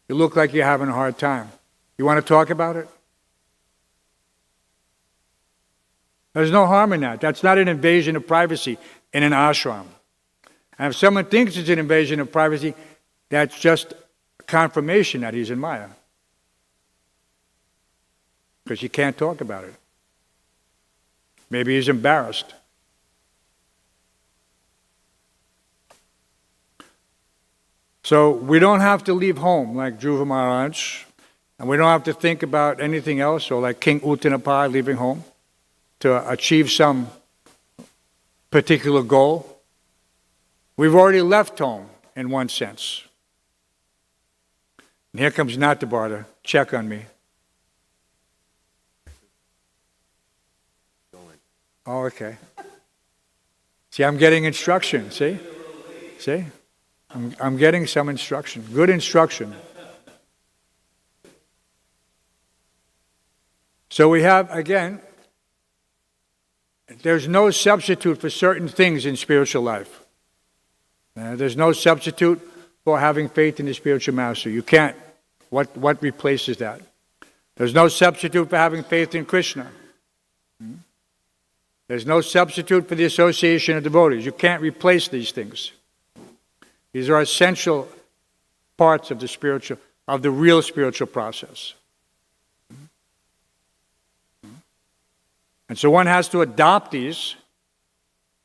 you look like you're having a hard time. You want to talk about it? There's no harm in that. That's not an invasion of privacy in an ashram. And if someone thinks it's an invasion of privacy, that's just confirmation that he's in Maya. Because you can't talk about it. Maybe he's embarrassed. So we don't have to leave home like Dhruva Maharaj, and we don't have to think about anything else, or like King Uttanappa leaving home to achieve some particular goal. We've already left home in one sense. And here comes Natabar to check on me. Oh, okay. See, I'm getting instruction, see? See? I'm getting some instruction, good instruction. So we have, again, there's no substitute for certain things in spiritual life. There's no substitute for having faith in the spiritual master. You can't. What replaces that? There's no substitute for having faith in Krishna. There's no substitute for the association of devotees. You can't replace these things. These are essential parts of the real spiritual process. And so one has to adopt these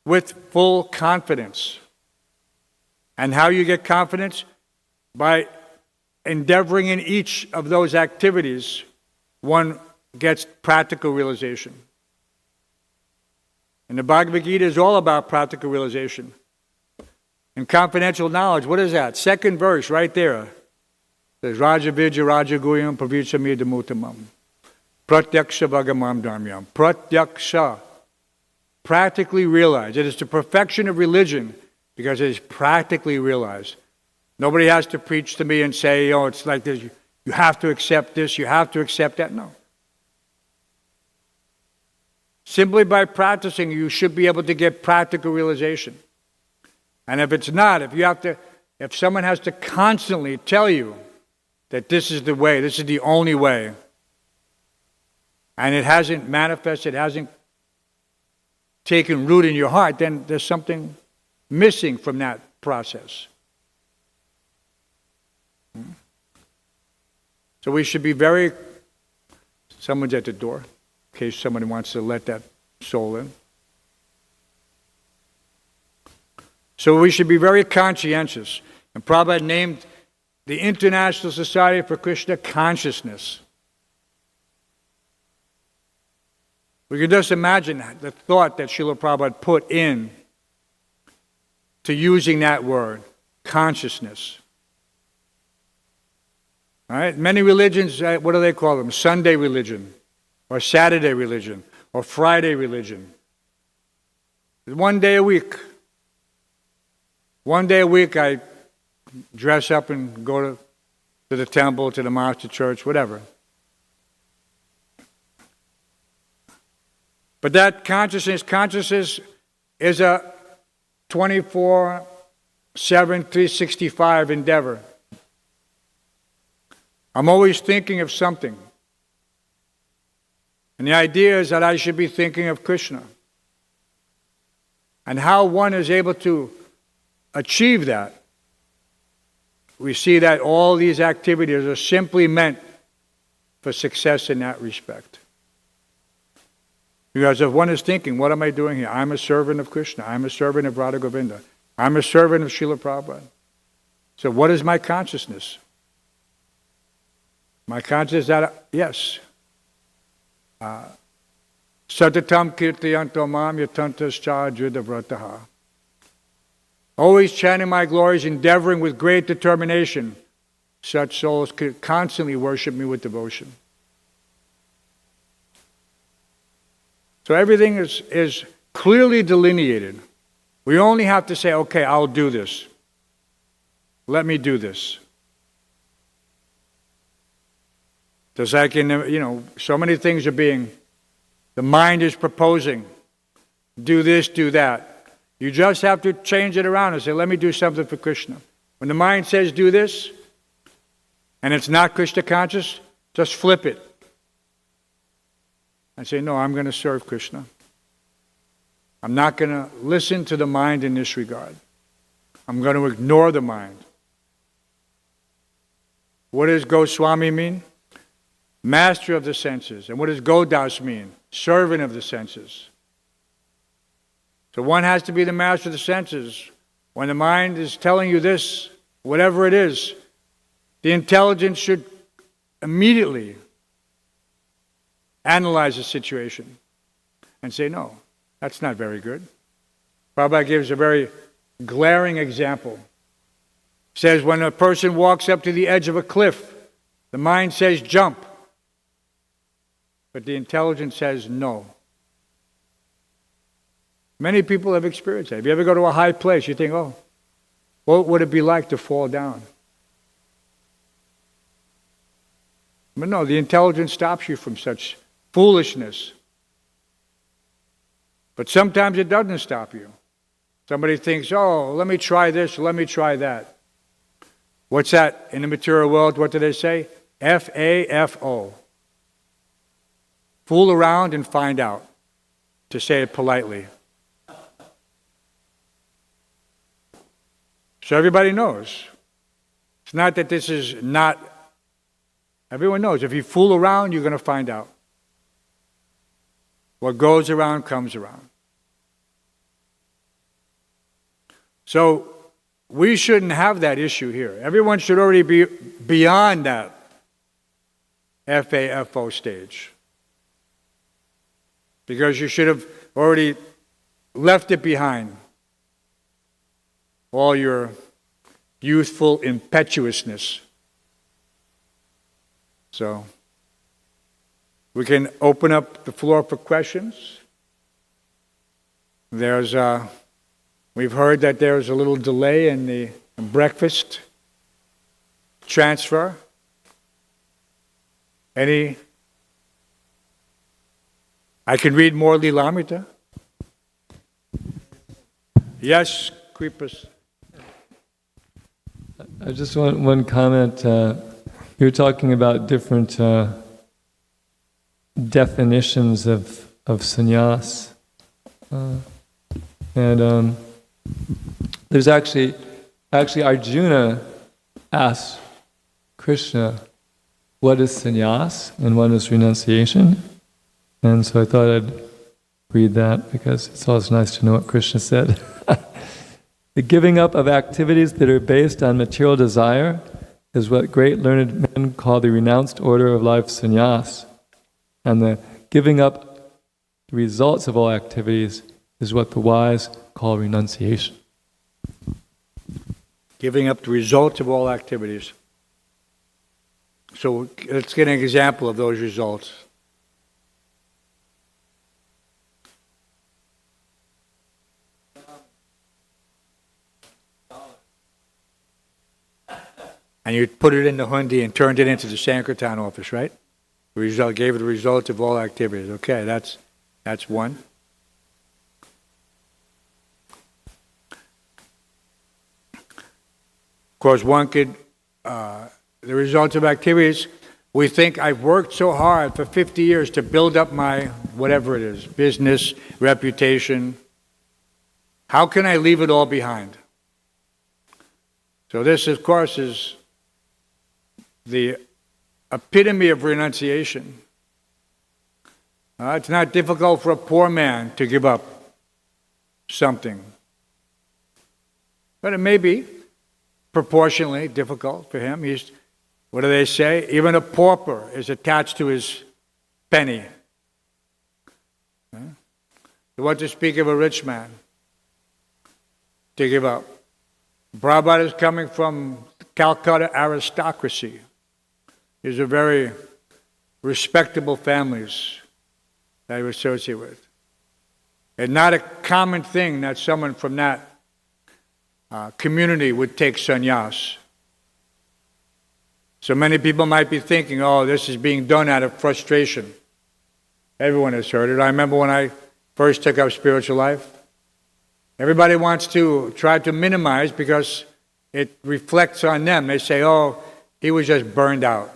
with full confidence. And how you get confidence? By endeavoring in each of those activities, one gets practical realization. And the Bhagavad Gita is all about practical realization. And confidential knowledge, what is that? Second verse, right there. It says, Raja Vidya Raja Guyam Pravichamidamuttamam. Pratyaksha Bhagamam Dharmyam. Pratyaksha. Practically realize. It is the perfection of religion because it is practically realized. Nobody has to preach to me and say, oh, it's like this. You have to accept this, you have to accept that. No. Simply by practicing, you should be able to get practical realization. And if it's not, if someone has to constantly tell you that this is the way, this is the only way, and it hasn't manifested, it hasn't taken root in your heart, then there's something missing from that process. So we should be someone's at the door, in case somebody wants to let that soul in. So we should be very conscientious. And Prabhupada named the International Society for Krishna Consciousness. We can just imagine the thought that Srila Prabhupada put in to using that word, consciousness. All right? Many religions, what do they call them? Sunday religion, or Saturday religion, or Friday religion. 1 day a week. 1 day a week I dress up and go to the temple, to the mosque, to church, whatever. But that consciousness is a 24/7, 365 endeavor. I'm always thinking of something. And the idea is that I should be thinking of Krishna. And how one is able to achieve that, we see that all these activities are simply meant for success in that respect. Because if one is thinking, what am I doing here? I'm a servant of Krishna. I'm a servant of Radha Govinda. I'm a servant of Srila Prabhupada. So what is my consciousness? My consciousness that, yes. Satatam kirtayanto mam yatantascha judavrataha. Always chanting my glories, endeavoring with great determination. Such souls could constantly worship me with devotion. So everything is clearly delineated. We only have to say, okay, I'll do this. Let me do this. Just like so many things are the mind is proposing, do this, do that. You just have to change it around and say, let me do something for Krishna. When the mind says do this, and it's not Krishna conscious, just flip it. And say, no, I'm going to serve Krishna. I'm not going to listen to the mind in this regard. I'm going to ignore the mind. What does Goswami mean? Master of the senses. And what does Godas mean? Servant of the senses. So one has to be the master of the senses. When the mind is telling you this, whatever it is, the intelligence should immediately analyze the situation and say, no, that's not very good. Prabhupada gives a very glaring example. He says when a person walks up to the edge of a cliff, the mind says jump, but the intelligence says no. Many people have experienced that. If you ever go to a high place, you think, oh, what would it be like to fall down? But no, the intelligence stops you from such foolishness. But sometimes it doesn't stop you. Somebody thinks, oh, let me try this, let me try that. What's that in the material world? What do they say? F-A-F-O. Fool around and find out, to say it politely. So everybody knows. It's not that this is not. Everyone knows. If you fool around, you're going to find out. What goes around comes around. So we shouldn't have that issue here. Everyone should already be beyond that FAFO stage. Because you should have already left it behind. All your youthful impetuousness. So we can open up the floor for questions. There's We've heard that there is a little delay in the breakfast transfer. I can read more Lilamrita. Yes, Kripas. I just want one comment. You're talking about different definitions of sannyas. And there's actually Arjuna asked Krishna, what is sannyas and what is renunciation? And so I thought I'd read that because it's always nice to know what Krishna said. The giving up of activities that are based on material desire is what great learned men call the renounced order of life sannyas. And the giving up the results of all activities is what the wise call renunciation. Giving up the results of all activities. So let's get an example of those results. And you put it in the hundi and turned it into the Sankirtan office, right? The result gave it the results of all activities. Okay, that's one. Of course, one could, the results of activities, we think I've worked so hard for 50 years to build up my, whatever it is, business, reputation. How can I leave it all behind? So this, of course, is the epitome of renunciation. It's not difficult for a poor man to give up something. But it may be proportionally difficult for him. What do they say? Even a pauper is attached to his penny. What to speak of a rich man to give up? Prabhupada is coming from Calcutta aristocracy. These are very respectable families that I associate with. It's not a common thing that someone from that community would take sannyas. So many people might be thinking, oh, this is being done out of frustration. Everyone has heard it. I remember when I first took up spiritual life, everybody wants to try to minimize because it reflects on them. They say, oh, he was just burned out.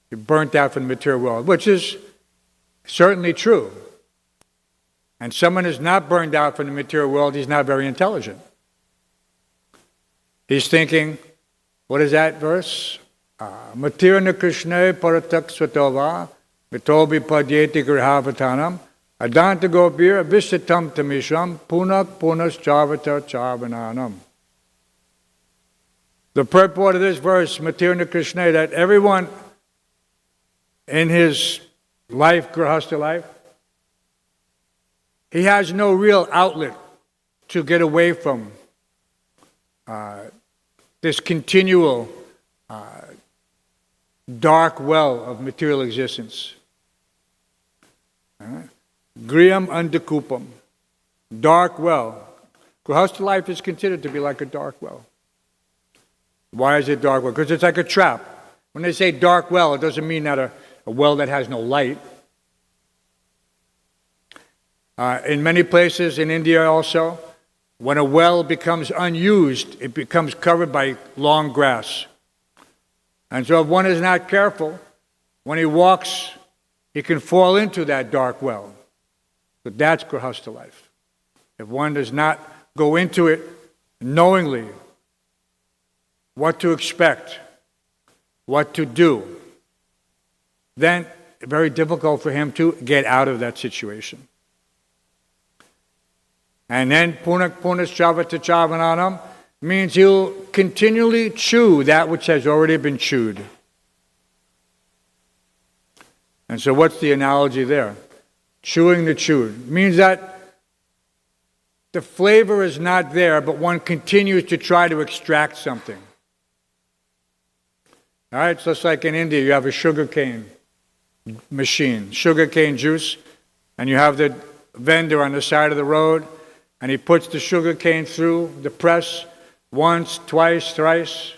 He burnt out from the material world, which is certainly true. And someone who's not burned out from the material world, he's not very intelligent. He's thinking, what is that verse? Matirna Krishna paratak svatova vitobi padyeti grihavatanam adanta gopir vishitam tamisham punak punas charvata charvananam. The purport of this verse, Matirna Krishna, that everyone in his life, grihastha life, he has no real outlet to get away from this continual dark well of material existence. Griyam andakupam, dark well. Grihastha life is considered to be like a dark well. Why is it dark well? Because it's like a trap. When they say dark well, it doesn't mean that a well that has no light. In many places in India also, when a well becomes unused, it becomes covered by long grass. And so if one is not careful, when he walks, he can fall into that dark well. But that's grihastha life. If one does not go into it knowingly what to expect, what to do, then it's very difficult for him to get out of that situation. And then punak punas chavata chavananam means he'll continually chew that which has already been chewed. And so what's the analogy there? Chewing the chewed. Means that the flavor is not there, but one continues to try to extract something. All right, it's just like in India, you have a sugarcane machine. Sugarcane juice, and you have the vendor on the side of the road, and he puts the sugar cane through the press once, twice, thrice,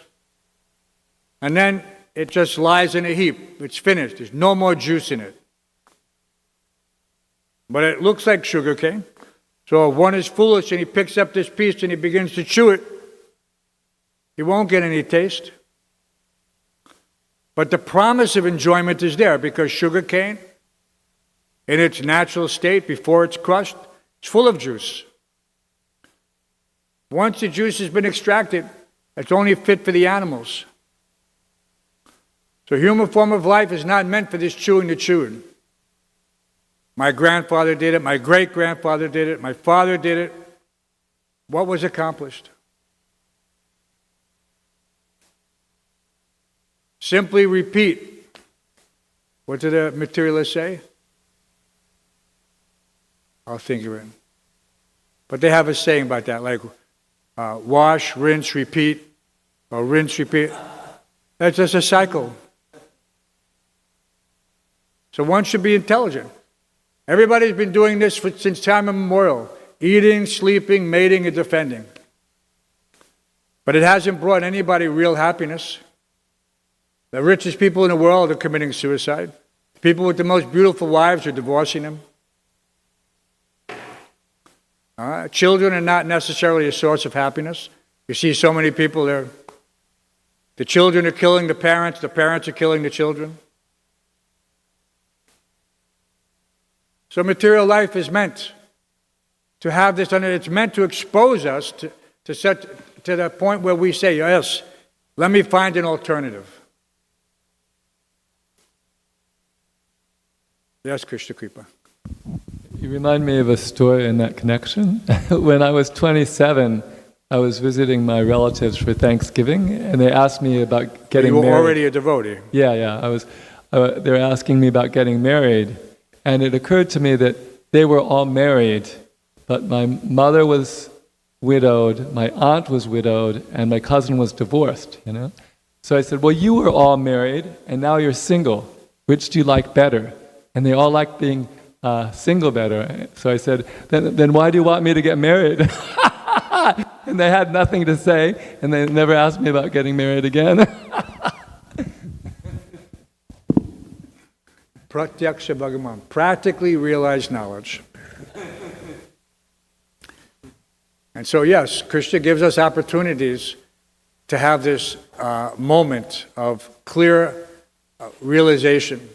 and then it just lies in a heap. It's finished. There's no more juice in it. But it looks like sugar cane. So if one is foolish and he picks up this piece and he begins to chew it, he won't get any taste. But the promise of enjoyment is there, because sugar cane, in its natural state before it's crushed, it's full of juice. Once the juice has been extracted, it's only fit for the animals. So human form of life is not meant for this chewing the chewed. My grandfather did it, my great-grandfather did it, my father did it. What was accomplished? Simply repeat. What did the materialists say? I'll think of it. But they have a saying about that, like wash, rinse, repeat, or rinse, repeat. That's just a cycle. So one should be intelligent. Everybody's been doing this since time immemorial. Eating, sleeping, mating, and defending. But it hasn't brought anybody real happiness. The richest people in the world are committing suicide. People with the most beautiful wives are divorcing them. Children are not necessarily a source of happiness. You see so many people there. The children are killing the parents are killing the children. So material life is meant to have this, and it's meant to expose us to the point where we say, yes, let me find an alternative. Yes, Krishna Kripa. You remind me of a story in that connection. When I was 27, I was visiting my relatives for Thanksgiving, and they asked me about getting married. You were already a devotee. Yeah. They were asking me about getting married, and it occurred to me that they were all married, but my mother was widowed, my aunt was widowed, and my cousin was divorced. So I said, "Well, you were all married, and now you're single. Which do you like better?" And they all liked being single better. So I said, then why do you want me to get married? And they had nothing to say, and they never asked me about getting married again. Pratyaksha Bhagavan, practically realized knowledge. And so yes, Krishna gives us opportunities to have this moment of clear realization.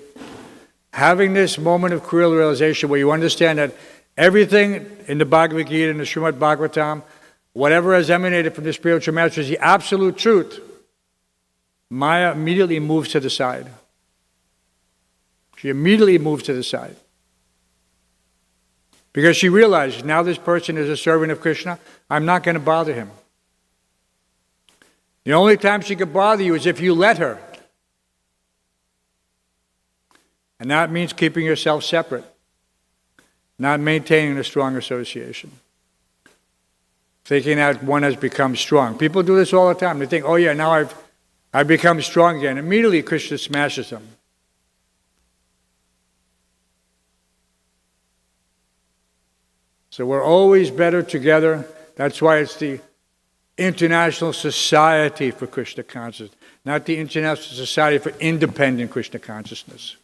Having this moment of clear realization where you understand that everything in the Bhagavad Gita and the Srimad Bhagavatam, whatever has emanated from the spiritual master is the absolute truth, Maya immediately moves to the side. She immediately moves to the side. Because she realizes, now this person is a servant of Krishna, I'm not going to bother him. The only time she could bother you is if you let her. And that means keeping yourself separate, not maintaining a strong association. Thinking that one has become strong. People do this all the time. They think, oh yeah, now I've become strong again. Immediately Krishna smashes them. So we're always better together. That's why it's the International Society for Krishna Consciousness, not the International Society for Independent Krishna Consciousness.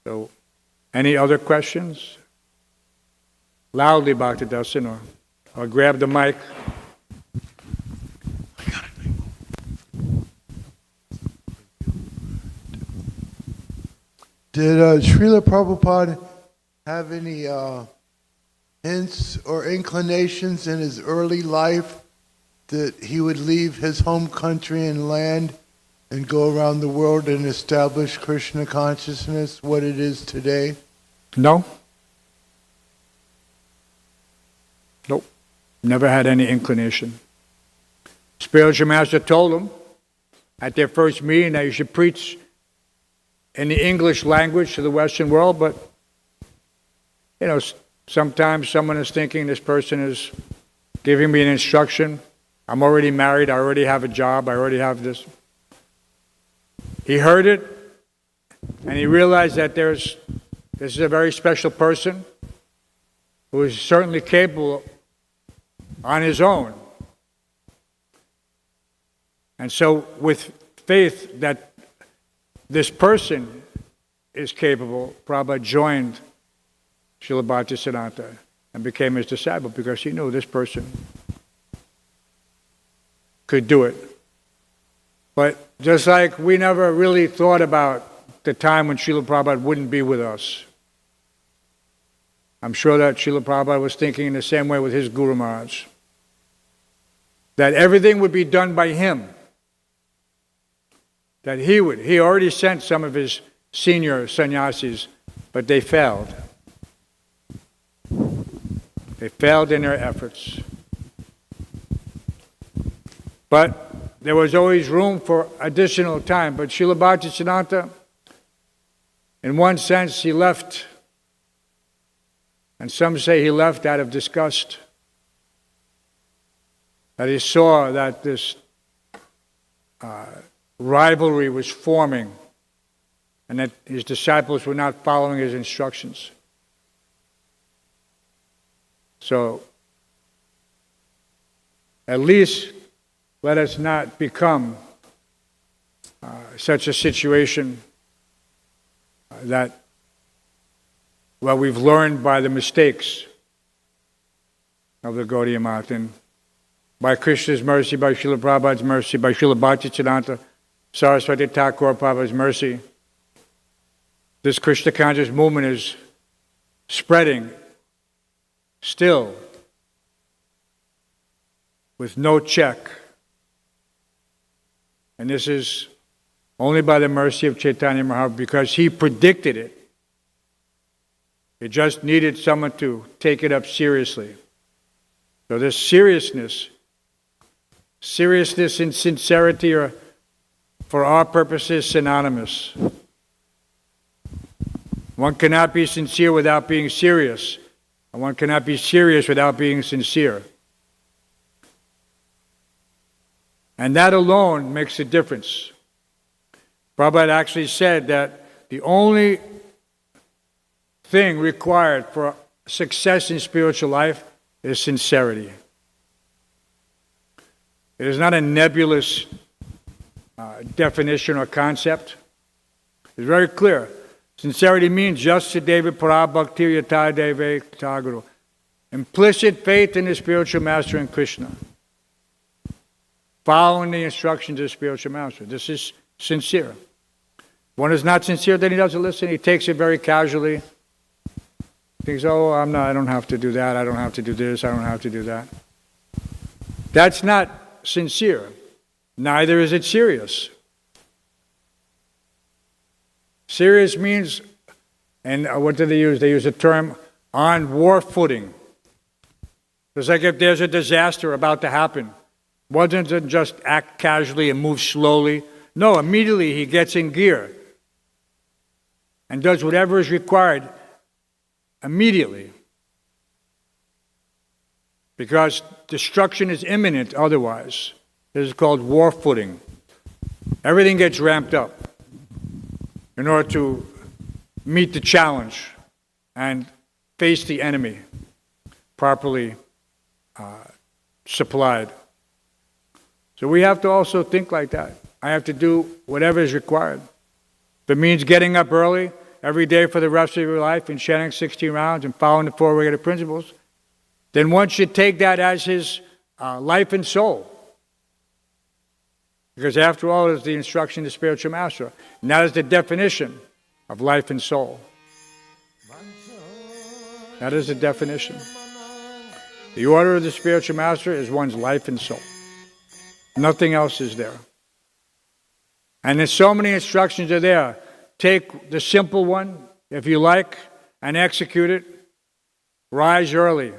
So, any other questions? Loudly, Bhakti Dasan, or grab the mic. Did Srila Prabhupada have any hints or inclinations in his early life that he would leave his home country and land and go around the world and establish Krishna consciousness, what it is today? No. Nope. Never had any inclination. Spiritual master told him at their first meeting that you should preach in the English language to the Western world, but sometimes someone is thinking this person is giving me an instruction. I'm already married, I already have a job, I already have this. He heard it, and he realized that this is a very special person who is certainly capable on his own. And so with faith that this person is capable, Prabhupada joined Srila Bhaktisiddhanta and became his disciple because he knew this person could do it. But just like we never really thought about the time when Srila Prabhupada wouldn't be with us, I'm sure that Srila Prabhupada was thinking in the same way with his Guru Maharaj, that everything would be done by him, that he already sent some of his senior sannyasis, but they failed. They failed in their efforts. But there was always room for additional time. But Srila Bhaktisiddhanta, in one sense, he left, and some say he left out of disgust, that he saw that this rivalry was forming and that his disciples were not following his instructions. So, at least let us not become such a situation that, well, we've learned by the mistakes of the Gaudiya Math, and by Krishna's mercy, by Srila Prabhupada's mercy, by Srila Bhaktisiddhanta Saraswati Thakur Prabhupada's mercy, this Krishna conscious movement is spreading still with no check. And this is only by the mercy of Chaitanya Mahaprabhu, because he predicted it. It just needed someone to take it up seriously. So this seriousness and sincerity are, for our purposes, synonymous. One cannot be sincere without being serious, and one cannot be serious without being sincere. And that alone makes a difference. Prabhupada actually said that the only thing required for success in spiritual life is sincerity. It is not a nebulous definition or concept. It's very clear. Sincerity means Yasya Deva Para Bhakti Yata Deva Taguru. Implicit faith in the spiritual master in Krishna. Following the instructions of the spiritual master. This is sincere. One is not sincere, then he doesn't listen. He takes it very casually. He thinks, oh, I don't have to do that. I don't have to do this. I don't have to do that. That's not sincere. Neither is it serious. Serious means, and what do they use? They use the term on war footing. It's like if there's a disaster about to happen. One doesn't just act casually and move slowly. No, immediately he gets in gear and does whatever is required immediately. Because destruction is imminent otherwise. This is called war footing. Everything gets ramped up in order to meet the challenge and face the enemy properly supplied. So we have to also think like that. I have to do whatever is required. If it means getting up early every day for the rest of your life and chanting 16 rounds and following the four regulated principles, then one should take that as his life and soul. Because after all, it is the instruction of the spiritual master. And that is the definition of life and soul. That is the definition. The order of the spiritual master is one's life and soul. Nothing else is there. And there's so many instructions are there. Take the simple one, if you like, and execute it. Rise early.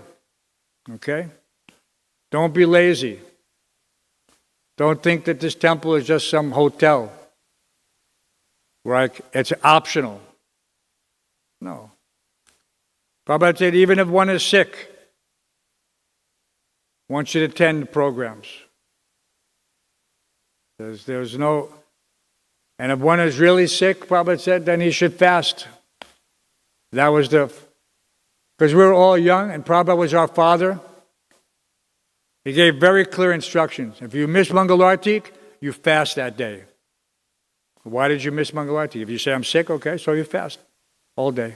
Okay? Don't be lazy. Don't think that this temple is just some hotel. Right? It's optional. No. Prabhupada said even if one is sick, one should attend the programs. There's no... And if one is really sick, Prabhupada said, then he should fast. That was because we were all young and Prabhupada was our father. He gave very clear instructions. If you miss Mangalartik, you fast that day. Why did you miss Mangalartik? If you say, I'm sick, okay, so you fast all day.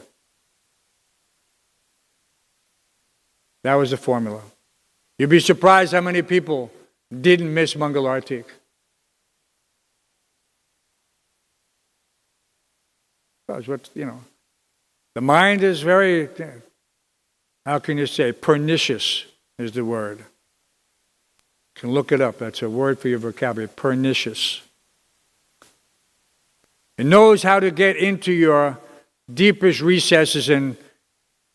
That was the formula. You'd be surprised how many people didn't miss Mangalartik. Because what, the mind is very, how can you say, pernicious is the word. You can look it up. That's a word for your vocabulary, pernicious. It knows how to get into your deepest recesses and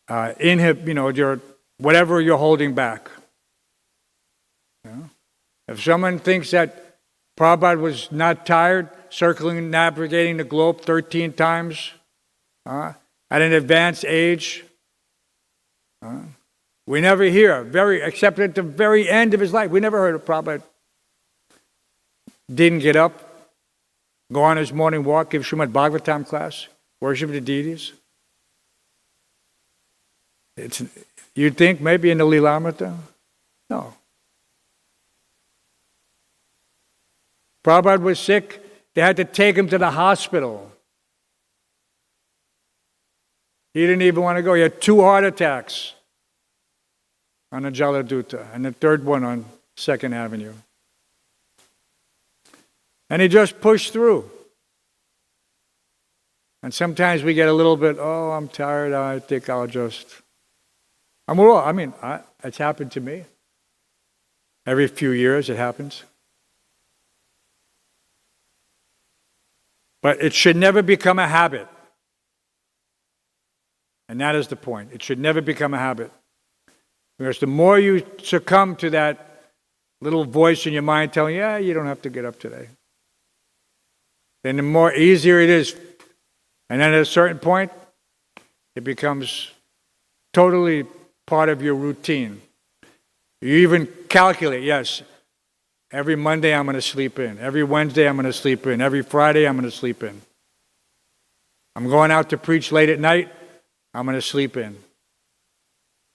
your whatever you're holding back. If someone thinks that Prabhupada was not tired, circling, navigating the globe 13 times at an advanced age, we never hear, except at the very end of his life, we never heard of Prabhupada didn't get up, go on his morning walk, give Srimad Bhagavatam class, worship the deities. You'd think maybe in the Lilamrita? No. Prabhupada was sick. They had to take him to the hospital. He didn't even want to go. He had 2 heart attacks on the Jaladuta and the third one on 2nd Avenue. And he just pushed through. And sometimes we get a little bit, I'm tired, I think I'll just... it's happened to me. Every few years it happens. But it should never become a habit. And that is the point. It should never become a habit. Because the more you succumb to that little voice in your mind telling you, you don't have to get up today, then the more easier it is. And then at a certain point, it becomes totally part of your routine. You even calculate, yes, every Monday I'm going to sleep in. Every Wednesday I'm going to sleep in. Every Friday I'm going to sleep in. I'm going out to preach late at night. I'm going to sleep in.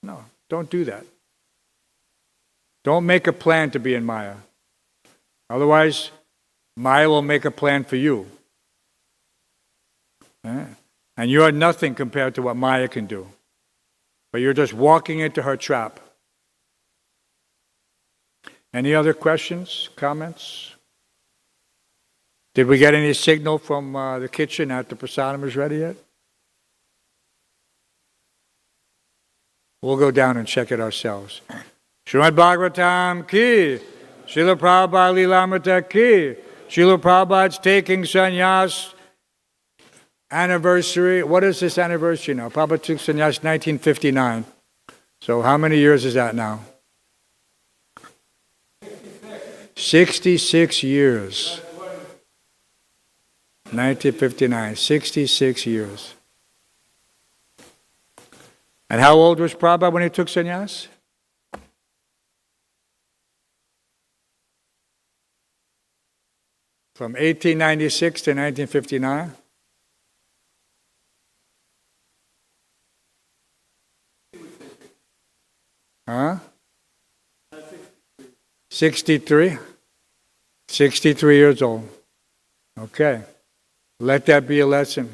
No, don't do that. Don't make a plan to be in Maya. Otherwise, Maya will make a plan for you. And you are nothing compared to what Maya can do. But you're just walking into her trap. Any other questions, comments? Did we get any signal from the kitchen that the prasadam is ready yet? We'll go down and check it ourselves. Srimad Bhagavatam ki, Srila Prabhupada Lilamrita ki, Srila Prabhupada's taking sannyas anniversary. What is this anniversary now? Prabhupada took sannyas 1959. So how many years is that now? 66 years. 1959, 66 years. And how old was Prabhupada when he took sannyas? From 1896 to 1959? Huh? 63? 63 years old. Okay. Let that be a lesson.